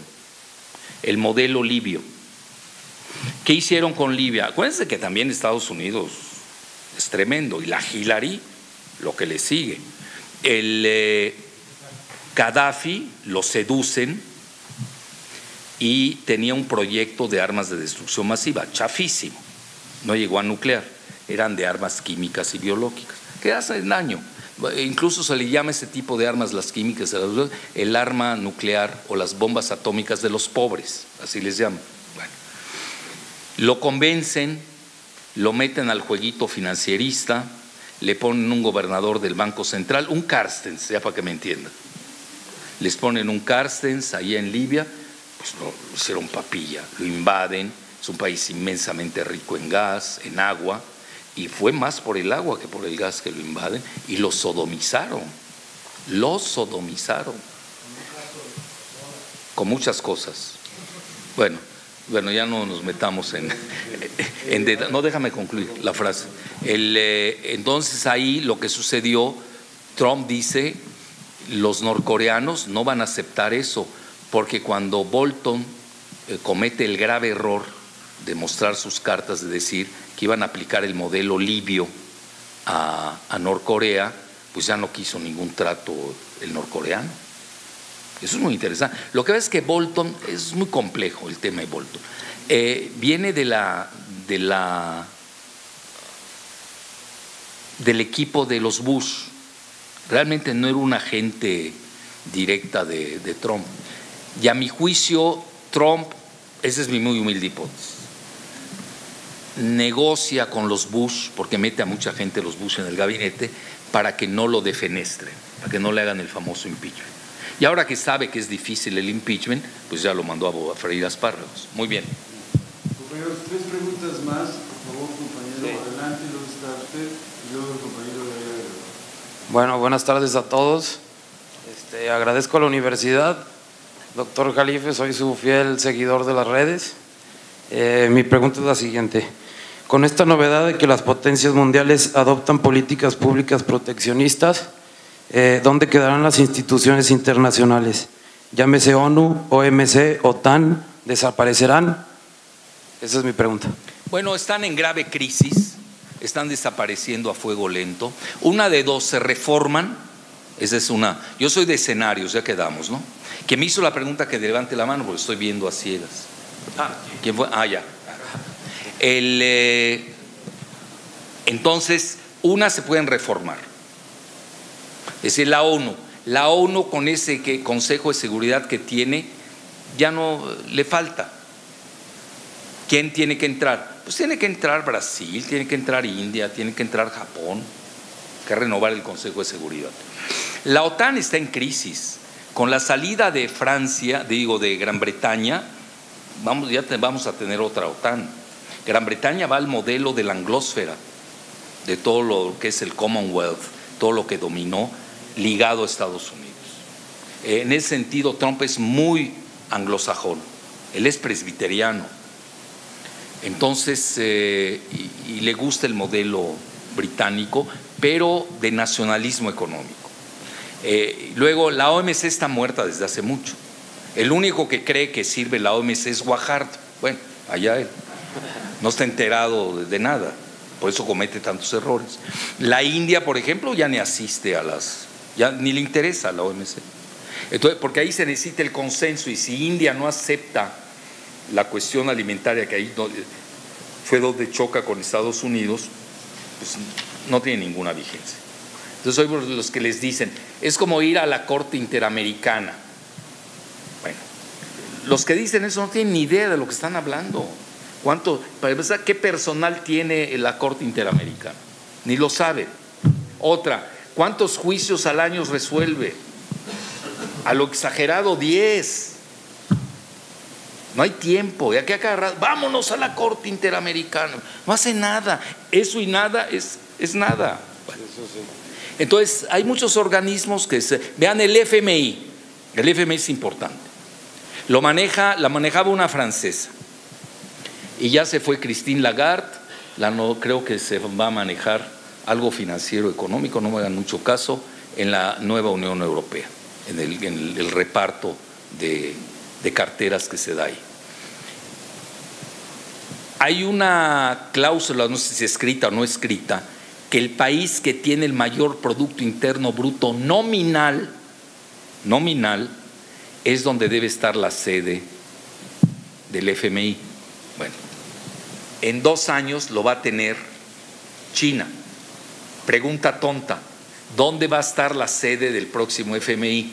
Speaker 3: el modelo libio. ¿Qué hicieron con Libia? Acuérdense que también Estados Unidos es tremendo, y la Hillary, lo que le sigue. El Gaddafi lo seducen y tenía un proyecto de armas de destrucción masiva, chafísimo, no llegó a nuclear, eran de armas químicas y biológicas, que hacen daño. Incluso se le llama ese tipo de armas, las químicas, el arma nuclear o las bombas atómicas de los pobres, así les llaman. Bueno, lo convencen, lo meten al jueguito financierista, le ponen un gobernador del Banco Central, un Carstens, ya para que me entiendan. Les ponen un Carstens ahí en Libia, pues lo hicieron papilla, lo invaden, es un país inmensamente rico en gas, en agua, y fue más por el agua que por el gas que lo invaden, y lo sodomizaron, con muchas cosas. Bueno, ya no nos metamos en no, déjame concluir la frase. Entonces ahí lo que sucedió, Trump dice, los norcoreanos no van a aceptar eso, porque cuando Bolton comete el grave error de mostrar sus cartas, de decir que iban a aplicar el modelo libio a Norcorea, pues ya no quiso ningún trato el norcoreano. Eso es muy interesante. Lo que ves es que Bolton, es muy complejo el tema de Bolton, viene del equipo de los Bush. Realmente no era una agente directa de Trump. Y a mi juicio, Trump, esa es mi muy humilde hipótesis, negocia con los Bush, porque mete a mucha gente de los Bush en el gabinete, para que no lo defenestren, para que no le hagan el famoso impeachment. Y ahora que sabe que es difícil el impeachment, pues ya lo mandó a freír espárragos. Muy bien.
Speaker 2: Compañeros, 3 preguntas más, por favor, compañero. Sí. Adelante, luego está usted y luego el compañero de
Speaker 7: Bueno, buenas tardes a todos. Agradezco a la universidad. Doctor Jalife, soy su fiel seguidor de las redes. Mi pregunta es la siguiente. Con esta novedad de que las potencias mundiales adoptan políticas públicas proteccionistas, ¿dónde quedarán las instituciones internacionales? Llámese ONU, OMC, OTAN, ¿desaparecerán? Esa es mi pregunta.
Speaker 3: Bueno, están en grave crisis, están desapareciendo a fuego lento. Una de dos, se reforman. Esa es una. Yo soy de escenarios, ya quedamos, ¿no? Que me hizo la pregunta, que levante la mano porque estoy viendo a ciegas. ¿Quién fue? Ya. Entonces, una, se pueden reformar. Es decir, la ONU con ese Consejo de Seguridad que tiene, ya no le falta. ¿Quién tiene que entrar? Pues tiene que entrar Brasil, tiene que entrar India, tiene que entrar Japón, que renovar el Consejo de Seguridad. La OTAN está en crisis. Con la salida de Francia, de Gran Bretaña, vamos a tener otra OTAN. Gran Bretaña va al modelo de la anglósfera, de todo lo que es el Commonwealth, todo lo que dominó, ligado a Estados Unidos. En ese sentido, Trump es muy anglosajón, él es presbiteriano. Entonces, y le gusta el modelo británico, pero de nacionalismo económico. Luego, la OMC está muerta desde hace mucho. El único que cree que sirve la OMC es Guajardo. Bueno, allá él. No está enterado de nada, por eso comete tantos errores. La India, por ejemplo, ya ni asiste ya ni le interesa a la OMC. Entonces, porque ahí se necesita el consenso, y si India no acepta la cuestión alimentaria, que ahí fue donde choca con Estados Unidos, pues no tiene ninguna vigencia. Entonces, soy los que les dicen, es como ir a la Corte Interamericana. Bueno, los que dicen eso no tienen ni idea de lo que están hablando. Para empezar, ¿qué personal tiene la Corte Interamericana? Ni lo saben. Otra, ¿cuántos juicios al año resuelve? A lo exagerado 10. No hay tiempo, y aquí agarrar, vámonos a la Corte Interamericana. No hace nada. Eso y nada es nada. Bueno. Entonces, hay muchos organismos que vean el FMI. El FMI es importante. La manejaba una francesa. Y ya se fue Christine Lagarde, creo que se va a manejar algo financiero económico, no me hagan mucho caso, en la nueva Unión Europea, en el reparto de carteras que se da ahí. Hay una cláusula, no sé si escrita o no escrita, que el país que tiene el mayor Producto Interno Bruto nominal, es donde debe estar la sede del FMI. Bueno, en 2 años lo va a tener China. Pregunta tonta, ¿dónde va a estar la sede del próximo FMI?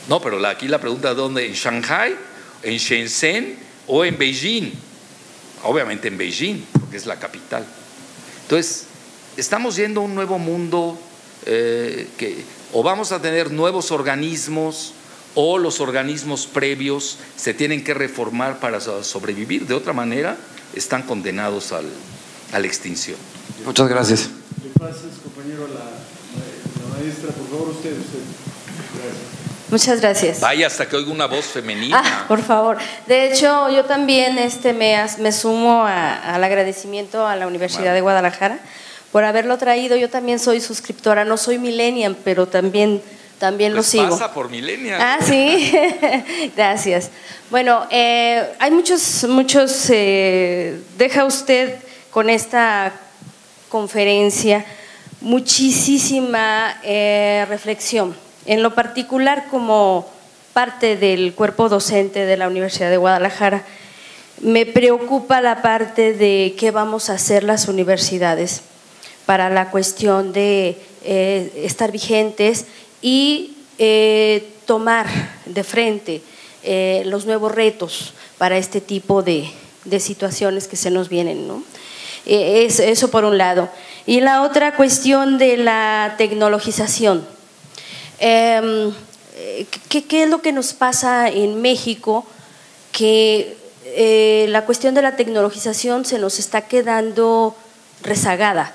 Speaker 3: No, pero aquí la pregunta es ¿dónde? ¿En Shanghai, en Shenzhen o en Beijing? Obviamente en Beijing, porque es la capital. Entonces, estamos yendo a un nuevo mundo que o vamos a tener nuevos organismos, o los organismos previos se tienen que reformar para sobrevivir. De otra manera, están condenados a la extinción.
Speaker 7: Muchas gracias.
Speaker 2: Le pasas, compañero, a la maestra, por favor, usted. Gracias.
Speaker 8: Muchas gracias.
Speaker 3: Vaya, hasta que oiga una voz femenina.
Speaker 8: Por favor. De hecho, yo también me sumo al agradecimiento a la Universidad de Guadalajara por haberlo traído. Yo también soy suscriptora, no soy millennial, pero también lo sigo.
Speaker 3: Pasa por millennial.
Speaker 8: Sí. Gracias. Bueno, hay muchos deja usted con esta conferencia muchísima reflexión. En lo particular, como parte del cuerpo docente de la Universidad de Guadalajara, me preocupa la parte de qué vamos a hacer las universidades para la cuestión de estar vigentes y tomar de frente los nuevos retos para este tipo de situaciones que se nos vienen, ¿no? Eso por un lado. Y la otra cuestión de la tecnologización. ¿Qué es lo que nos pasa en México? Que la cuestión de la tecnologización se nos está quedando rezagada.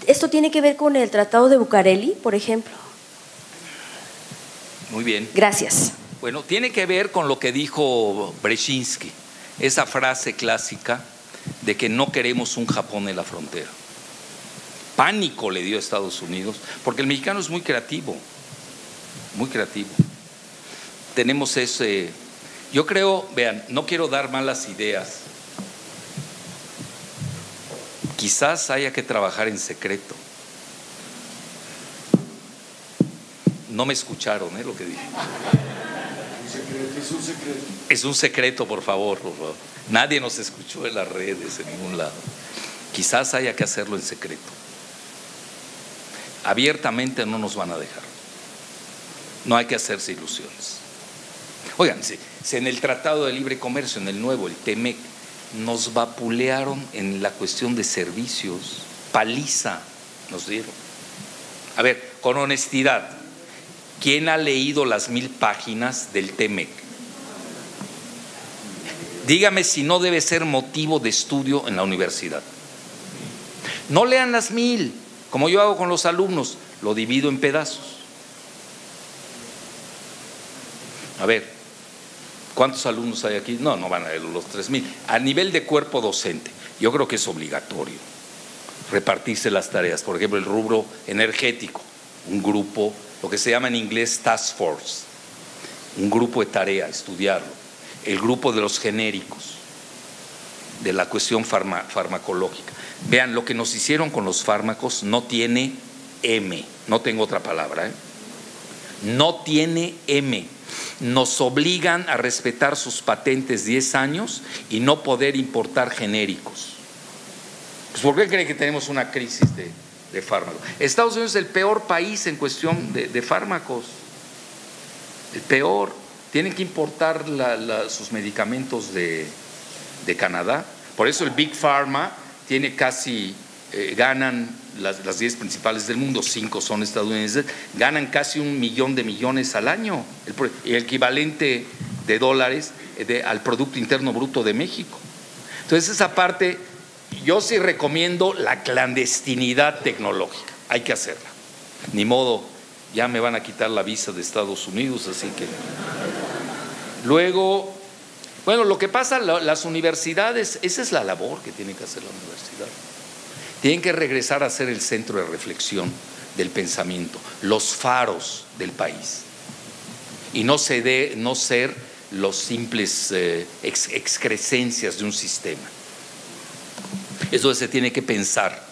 Speaker 8: ¿Esto tiene que ver con el Tratado de Bucareli, por ejemplo?
Speaker 3: Muy bien.
Speaker 8: Gracias.
Speaker 3: Bueno, tiene que ver con lo que dijo Brzezinski, esa frase clásica de que no queremos un Japón en la frontera. Pánico le dio a Estados Unidos, porque el mexicano es muy creativo, muy creativo. Tenemos ese… Yo creo, vean, no quiero dar malas ideas. Quizás haya que trabajar en secreto. No me escucharon, lo que dije.
Speaker 2: Es un secreto.
Speaker 3: Es un secreto, por favor, por favor. Nadie nos escuchó en las redes, en ningún lado. Quizás haya que hacerlo en secreto. Abiertamente no nos van a dejar. No hay que hacerse ilusiones. Oigan, si en el Tratado de Libre Comercio, en el nuevo, el TEMEC, nos vapulearon en la cuestión de servicios, paliza nos dieron. A ver, con honestidad, ¿quién ha leído las 1000 páginas del TEMEC? Dígame si no debe ser motivo de estudio en la universidad. No lean las 1000, como yo hago con los alumnos, lo divido en pedazos. A ver, ¿cuántos alumnos hay aquí? No van a leer los 3000. A nivel de cuerpo docente, yo creo que es obligatorio repartirse las tareas. Por ejemplo, el rubro energético, un grupo, lo que se llama en inglés task force, un grupo de tarea, estudiarlo. El grupo de los genéricos, de la cuestión farmacológica. Vean, lo que nos hicieron con los fármacos no tiene M, no tengo otra palabra, no tiene M. Nos obligan a respetar sus patentes 10 años y no poder importar genéricos. Pues, ¿por qué creen que tenemos una crisis de fármacos? Estados Unidos es el peor país en cuestión de fármacos, el peor. Tienen que importar sus medicamentos de Canadá. Por eso el Big Pharma tiene casi, ganan las 10 principales del mundo, 5 son estadounidenses, ganan casi 1 millón de millones al año, el equivalente de dólares al Producto Interno Bruto de México. Entonces esa parte, yo sí recomiendo la clandestinidad tecnológica, hay que hacerla. Ni modo, ya me van a quitar la visa de Estados Unidos, así que… Luego, bueno, lo que pasa, las universidades, esa es la labor que tiene que hacer la universidad. Tienen que regresar a ser el centro de reflexión del pensamiento, los faros del país. Y no ser los simples excrescencias de un sistema. Es donde se tiene que pensar,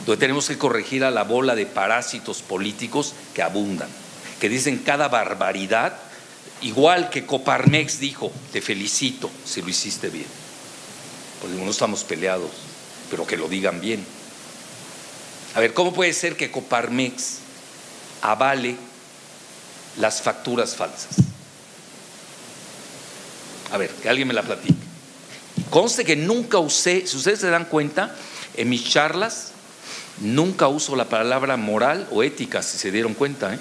Speaker 3: donde tenemos que corregir a la bola de parásitos políticos que abundan, que dicen cada barbaridad. Igual que Coparmex dijo, te felicito si lo hiciste bien. Porque no estamos peleados, pero que lo digan bien. A ver, ¿cómo puede ser que Coparmex avale las facturas falsas? A ver, que alguien me la platique. Conste que nunca usé, si ustedes se dan cuenta, en mis charlas nunca uso la palabra moral o ética, si se dieron cuenta,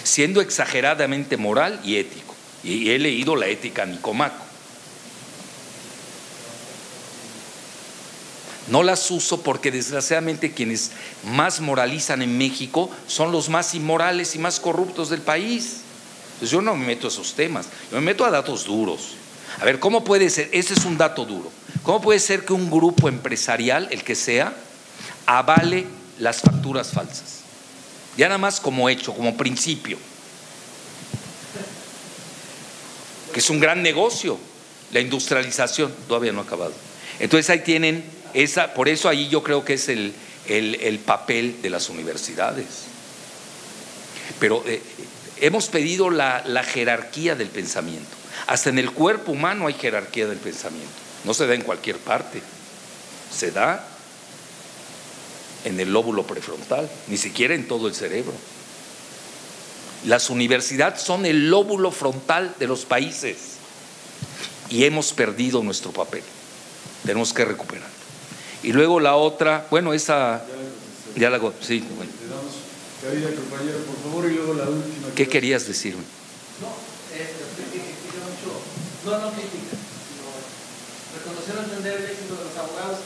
Speaker 3: siendo exageradamente moral y ético. Y he leído la Ética Nicomaco. No las uso porque desgraciadamente quienes más moralizan en México son los más inmorales y más corruptos del país. Entonces yo no me meto a esos temas, yo me meto a datos duros. A ver, ¿cómo puede ser? Ese es un dato duro. ¿Cómo puede ser que un grupo empresarial, el que sea, avale las facturas falsas? Ya nada más como hecho, como principio, que es un gran negocio, la industrialización, todavía no ha acabado. Entonces ahí tienen por eso ahí yo creo que es el papel de las universidades. Pero hemos pedido la jerarquía del pensamiento. Hasta en el cuerpo humano hay jerarquía del pensamiento. No se da en cualquier parte, se da en el lóbulo prefrontal, ni siquiera en todo el cerebro. Las universidades son el lóbulo frontal de los países y hemos perdido nuestro papel. Tenemos que recuperarlo. Y luego la otra, bueno, esa ya la sí. Bueno.
Speaker 2: Le damos cabida, compañero, por favor, y luego la última.
Speaker 3: ¿Qué querías decirme?
Speaker 6: No, no crítica, sino reconocer o entender el éxito de los abogados.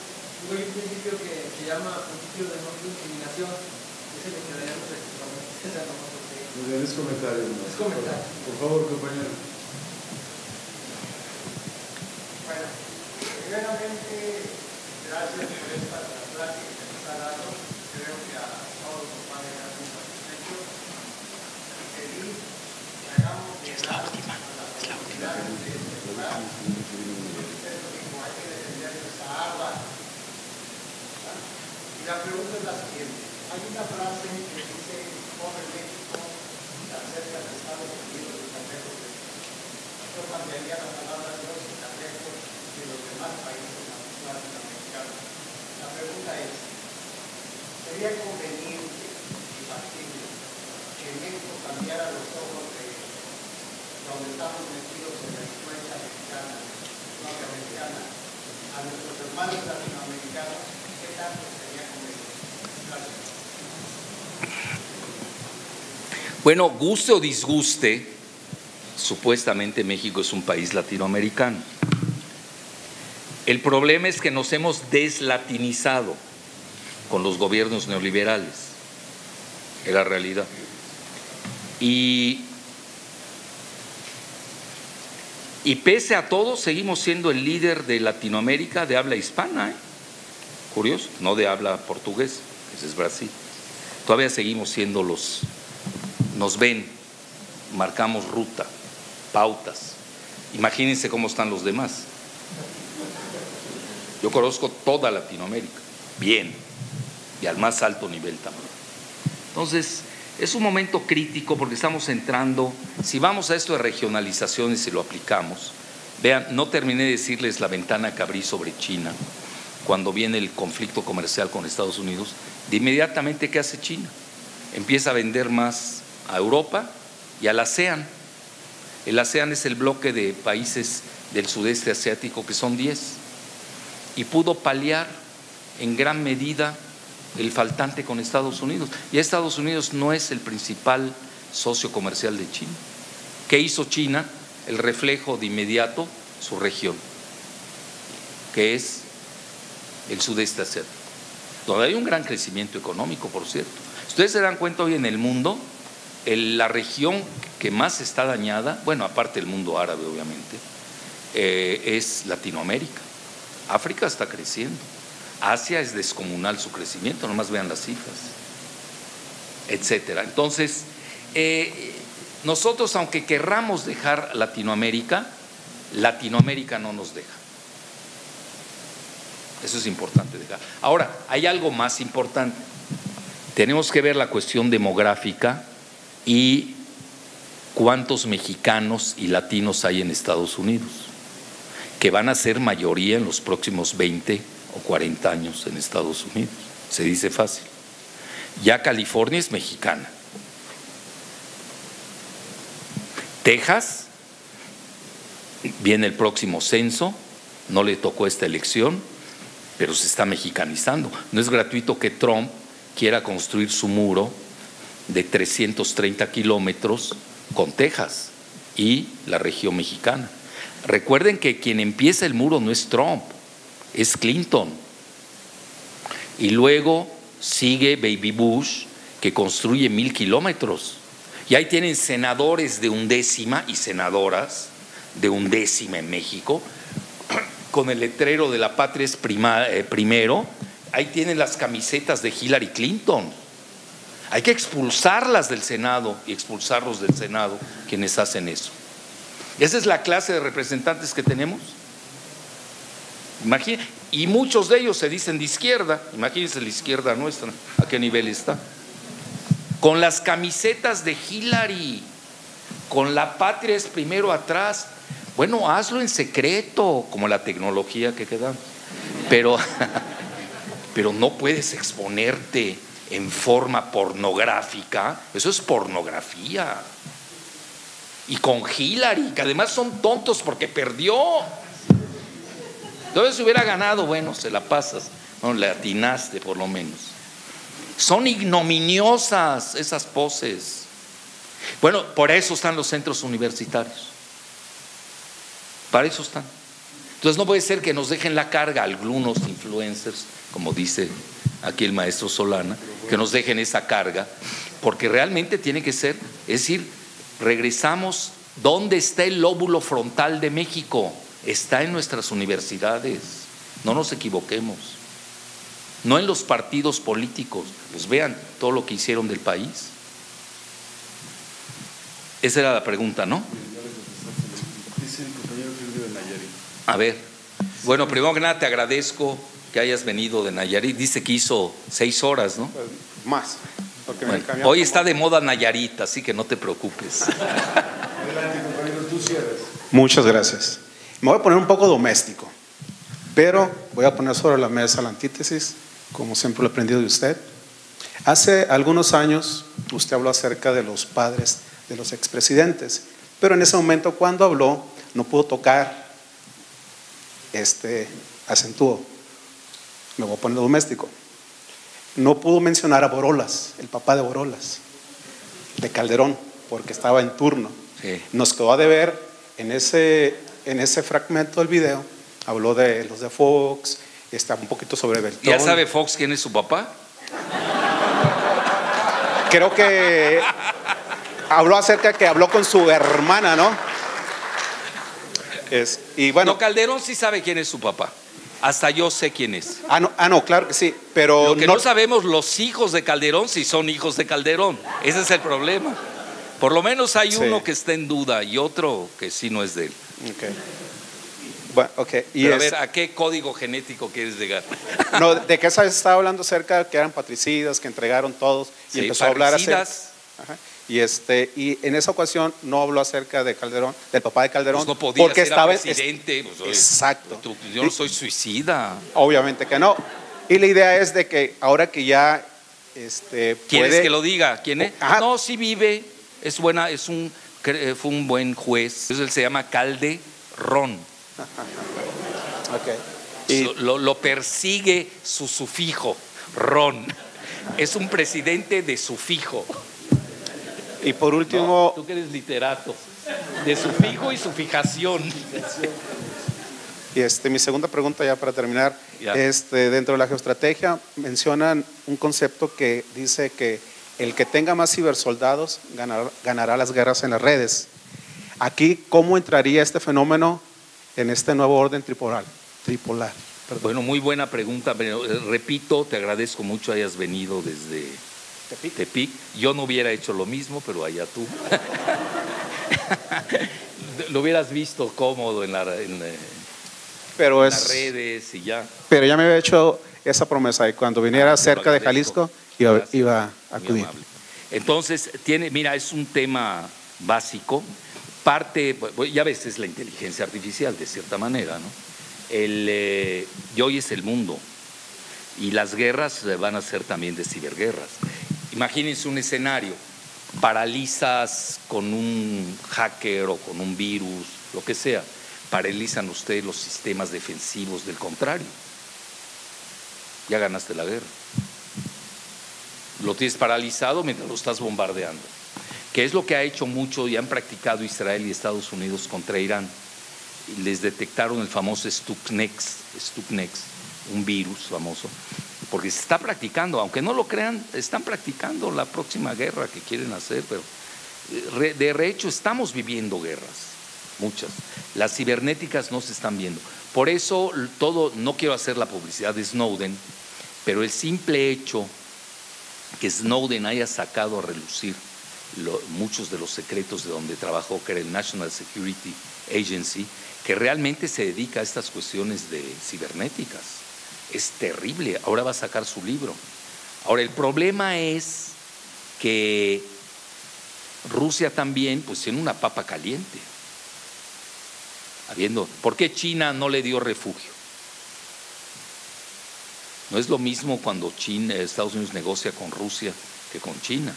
Speaker 6: Digo, hay un principio que se llama principio de no discriminación, ese le quedaríamos exclusivamente, esa no porque...
Speaker 2: Muy bien, es comentario.
Speaker 6: Es comentario.
Speaker 2: Por favor, compañero.
Speaker 6: Bueno, primeramente, gracias por esta clase que se nos ha dado. Creo que a todos nos va a dejar muy satisfechos y feliz. Hagamos llegar a las autoridades de este lugar. Usted lo dijo, hay que defender nuestra agua. Y la pregunta es la siguiente. Hay una frase que dice, pobre México, tan cerca de Estados Unidos y tan lejos de México. Yo cambiaría la palabra Dios y tan lejos de los demás países latinoamericanos. La pregunta es, ¿sería conveniente y factible que México cambiara los ojos de donde estamos metidos en la influencia mexicana, norteamericana, a nuestros hermanos latinoamericanos? ¿Qué tanto sería conveniente? Gracias.
Speaker 3: Bueno, guste o disguste, supuestamente México es un país latinoamericano. El problema es que nos hemos deslatinizado con los gobiernos neoliberales, es la realidad. Y pese a todo, seguimos siendo el líder de Latinoamérica de habla hispana, ¿eh? Curioso, no de habla portugués, ese es Brasil. Todavía seguimos siendo nos ven, marcamos ruta, pautas. Imagínense cómo están los demás. Yo conozco toda Latinoamérica, bien, y al más alto nivel también. Entonces, es un momento crítico porque estamos entrando, si vamos a esto de regionalizaciones y lo aplicamos, vean, no terminé de decirles la ventana que abrí sobre China, cuando viene el conflicto comercial con Estados Unidos, de inmediatamente, ¿qué hace China? Empieza a vender más a Europa y al ASEAN. El ASEAN es el bloque de países del sudeste asiático, que son 10, y pudo paliar en gran medida el faltante con Estados Unidos. Y Estados Unidos no es el principal socio comercial de China. ¿Qué hizo China? El reflejo de inmediato, su región, que es el sudeste asiático, donde hay un gran crecimiento económico, por cierto. Ustedes se dan cuenta hoy en el mundo, la región que más está dañada, bueno, aparte del mundo árabe obviamente, es Latinoamérica. África está creciendo, Asia es descomunal su crecimiento, nomás vean las cifras, etcétera. Entonces, nosotros, aunque querramos dejar Latinoamérica no nos deja. Eso es importante dejar. Ahora, hay algo más importante. Tenemos que ver la cuestión demográfica y cuántos mexicanos y latinos hay en Estados Unidos, que van a ser mayoría en los próximos 20 o 40 años en Estados Unidos. Se dice fácil. Ya California es mexicana. Texas, viene el próximo censo, no le tocó esta elección, pero se está mexicanizando. No es gratuito que Trump quiera construir su muro de 330 kilómetros con Texas y la región mexicana. Recuerden que quien empieza el muro no es Trump, es Clinton. Y luego sigue Baby Bush, que construye 1000 kilómetros. Y ahí tienen senadores de 1/10 y senadoras de 1/10 en México, con el letrero de la patria es primero. Ahí tienen las camisetas de Hillary Clinton. Hay que expulsarlas del Senado y expulsarlos del Senado quienes hacen eso. Esa es la clase de representantes que tenemos. Y muchos de ellos se dicen de izquierda. Imagínense la izquierda nuestra, a qué nivel está. Con las camisetas de Hillary, con la patria es primero atrás. Bueno, hazlo en secreto, como la tecnología que queda. Pero no puedes exponerte en forma pornográfica. Eso es pornografía. Y con Hillary, que además son tontos porque perdió. Entonces, si hubiera ganado, bueno, se la pasas, no, le atinaste por lo menos. Son ignominiosas esas poses. Bueno, por eso están los centros universitarios. Para eso están. Entonces no puede ser que nos dejen la carga algunos influencers, como dice aquí el maestro Solana, que nos dejen esa carga, porque realmente tiene que ser, es decir, regresamos, ¿dónde está el lóbulo frontal de México? Está en nuestras universidades, no nos equivoquemos, no en los partidos políticos. Pues vean todo lo que hicieron del país. Esa era la pregunta, ¿no?
Speaker 2: Dice el compañero Silvio de Nayarit.
Speaker 3: A ver, bueno, primero que nada te agradezco que hayas venido de Nayarit. Dice que hizo 6 horas, ¿no?
Speaker 9: Más. Porque
Speaker 3: Bueno, hoy está de moda Nayarit, así que no te preocupes.
Speaker 2: Adelante, compañero, tú cierras.
Speaker 9: Muchas gracias. Me voy a poner un poco doméstico, pero voy a poner sobre la mesa la antítesis, como siempre lo he aprendido de usted. Hace algunos años usted habló acerca de los padres de los expresidentes, pero en ese momento cuando habló no pudo tocar este acentúo. Me voy a poner doméstico. No pudo mencionar a Borolas, el papá de Borolas, de Calderón, porque estaba en turno.
Speaker 3: Sí.
Speaker 9: Nos quedó a deber en ese fragmento del video, habló de los de Fox, un poquito sobre Beltrán.
Speaker 3: ¿Ya sabe Fox quién es su papá?
Speaker 9: Creo que habló acerca que habló con su hermana, ¿no? Y bueno,
Speaker 3: No, Calderón sí sabe quién es su papá. Hasta yo sé quién es.
Speaker 9: no, claro que sí, pero
Speaker 3: Lo que no sabemos los hijos de Calderón si son hijos de Calderón. Ese es el problema. Por lo menos hay uno que está en duda y otro que sí no es de él.
Speaker 9: Okay. Bueno, okay.
Speaker 3: Pero a ver, ¿a qué código genético quieres llegar?
Speaker 9: No, de qué estaba hablando acerca que eran patricidas, que entregaron todos y
Speaker 3: Sí,
Speaker 9: empezó a hablar acerca.
Speaker 3: parricidas.
Speaker 9: Ajá. Y en esa ocasión no habló acerca de Calderón, del papá de Calderón,
Speaker 3: Pues no podía
Speaker 9: porque
Speaker 3: ser
Speaker 9: estaba
Speaker 3: presidente. Pues, oye,
Speaker 9: exacto.
Speaker 3: Yo no soy suicida.
Speaker 9: Obviamente que no. Y la idea es de que ahora que ya
Speaker 3: ¿Quieres
Speaker 9: puede,
Speaker 3: que lo diga? ¿Quién es?
Speaker 9: Ajá.
Speaker 3: No, sí vive. Es buena, fue un buen juez. Entonces él se llama Calderón.
Speaker 9: Okay. Y
Speaker 3: Lo persigue su sufijo, ron. Es un presidente de sufijo.
Speaker 9: Y por último,
Speaker 3: Tú que eres literato. De sufijo y su fijación.
Speaker 9: y mi segunda pregunta ya para terminar,
Speaker 3: Ya.
Speaker 9: dentro de la geoestrategia mencionan un concepto que dice que el que tenga más cibersoldados ganará las guerras en las redes. Aquí, ¿cómo entraría este fenómeno en este nuevo orden tripolar? Perdón.
Speaker 3: Bueno, muy buena pregunta, pero repito, te agradezco mucho hayas venido desde Tepic. Yo no hubiera hecho lo mismo, pero allá tú. Lo hubieras visto cómodo en las redes y ya.
Speaker 9: Pero ya me había hecho esa promesa y cuando viniera cerca de Jalisco iba a
Speaker 3: Muy
Speaker 9: acudir.
Speaker 3: amable. Entonces, mira, es un tema básico. Ya ves, es la inteligencia artificial de cierta manera, ¿no? Y hoy es el mundo. Y las guerras van a ser también de ciberguerras. Imagínense un escenario, paralizas con un hacker o con un virus, lo que sea, paralizan ustedes los sistemas defensivos del contrario. Ya ganaste la guerra. Lo tienes paralizado mientras lo estás bombardeando. Que es lo que ha hecho mucho y han practicado Israel y Estados Unidos contra Irán. Les detectaron el famoso Stuxnet, un virus famoso, porque se está practicando, aunque no lo crean, están practicando la próxima guerra que quieren hacer, pero de hecho estamos viviendo guerras, muchas. Las cibernéticas no se están viendo. Por eso no quiero hacer la publicidad de Snowden, pero el simple hecho que Snowden haya sacado a relucir muchos de los secretos de donde trabajó, que era el National Security Agency, que realmente se dedica a estas cuestiones de cibernéticas. Es terrible. Ahora va a sacar su libro. Ahora, el problema es que Rusia también pues tiene una papa caliente. ¿Por qué China no le dio refugio? No es lo mismo cuando Estados Unidos negocia con Rusia que con China.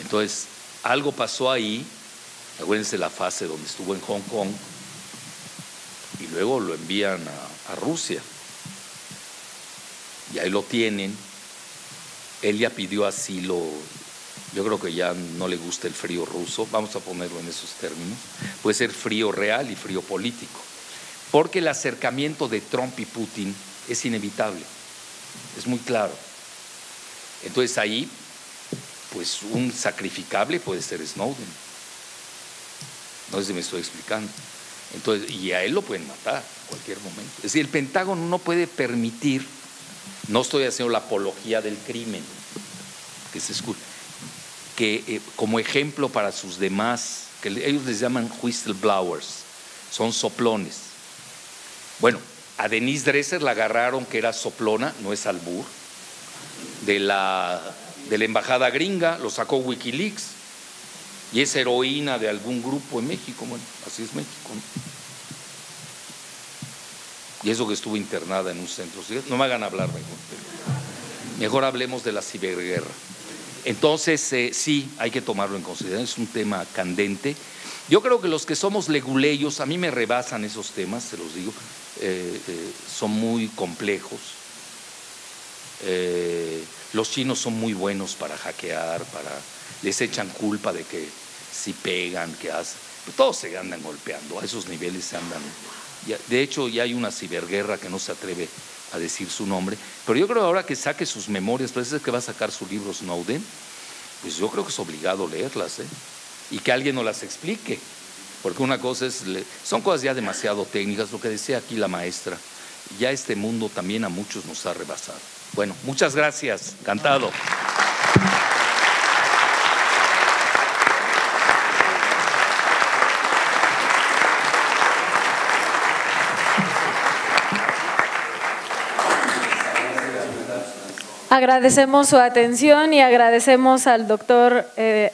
Speaker 3: Entonces, algo pasó ahí. Acuérdense la fase donde estuvo en Hong Kong y luego lo envían a Rusia. Y ahí lo tienen. Él ya pidió asilo. Yo creo que ya no le gusta el frío ruso. Vamos a ponerlo en esos términos. Puede ser frío real y frío político. porque el acercamiento de Trump y Putin es inevitable, es muy claro. Entonces ahí, pues un sacrificable puede ser Snowden. No sé si me estoy explicando. Entonces, y a él lo pueden matar en cualquier momento. Es decir, el Pentágono no puede permitir, no estoy haciendo la apología del crimen, que se escucha, que como ejemplo para sus demás, que ellos les llaman whistleblowers, son soplones. Bueno, a Denise Dresser la agarraron que era soplona, no es albur, de la embajada gringa, lo sacó Wikileaks, y es heroína de algún grupo en México. Bueno, así es México, ¿no? Y eso que estuvo internada en un centro, no me hagan hablar mejor hablemos de la ciberguerra. Entonces sí, hay que tomarlo en consideración, es un tema candente. Yo creo que los que somos leguleyos, a mí me rebasan esos temas, se los digo, son muy complejos. Los chinos son muy buenos para hackear, les echan culpa de que si pegan, que hacen, todos se andan golpeando, a esos niveles se andan. De hecho, ya hay una ciberguerra que no se atreve a decir su nombre, pero yo creo ahora que saque sus memorias, parece que va a sacar su libro Snowden, pues yo creo que es obligado leerlas, y que alguien nos las explique, porque una cosa es, son cosas ya demasiado técnicas, lo que decía aquí la maestra, ya este mundo también a muchos nos ha rebasado. Bueno, muchas gracias, encantado.
Speaker 1: Agradecemos su atención y agradecemos al doctor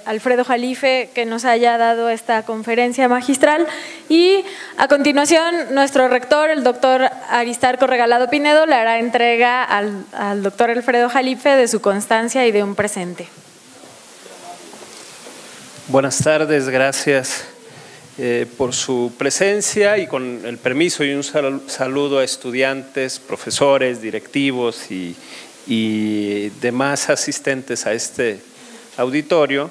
Speaker 1: Alfredo Jalife que nos haya dado esta conferencia magistral. Y a continuación, nuestro rector, el doctor Aristarco Regalado Pinedo, le hará entrega al doctor Alfredo Jalife de su constancia y de un presente.
Speaker 10: Buenas tardes, gracias por su presencia y con el permiso y un saludo a estudiantes, profesores, directivos y demás asistentes a este auditorio.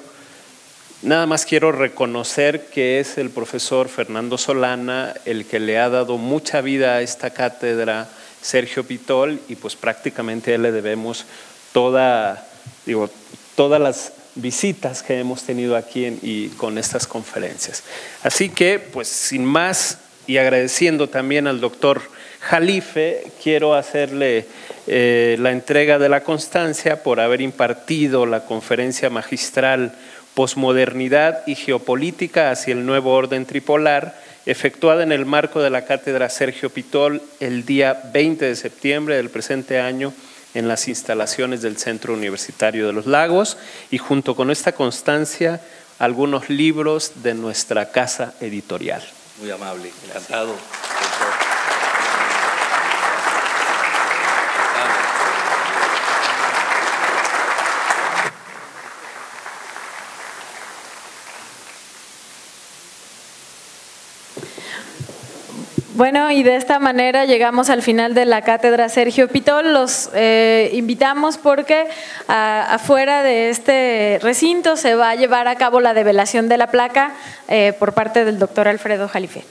Speaker 10: Nada más quiero reconocer que es el profesor Fernando Solana el que le ha dado mucha vida a esta cátedra, Sergio Pitol, y pues prácticamente a él le debemos todas las visitas que hemos tenido aquí y con estas conferencias. Así que, pues sin más, y agradeciendo también al doctor Jalife, quiero hacerle la entrega de la constancia por haber impartido la conferencia magistral Posmodernidad y Geopolítica hacia el Nuevo Orden Tripolar, efectuada en el marco de la Cátedra Sergio Pitol el día 20 de septiembre del presente año en las instalaciones del Centro Universitario de los Lagos, y junto con esta constancia algunos libros de nuestra casa editorial.
Speaker 3: Muy amable, encantado.
Speaker 1: Bueno, y de esta manera llegamos al final de la cátedra Sergio Pitol. Los invitamos porque afuera de este recinto se va a llevar a cabo la develación de la placa por parte del doctor Alfredo Jalife.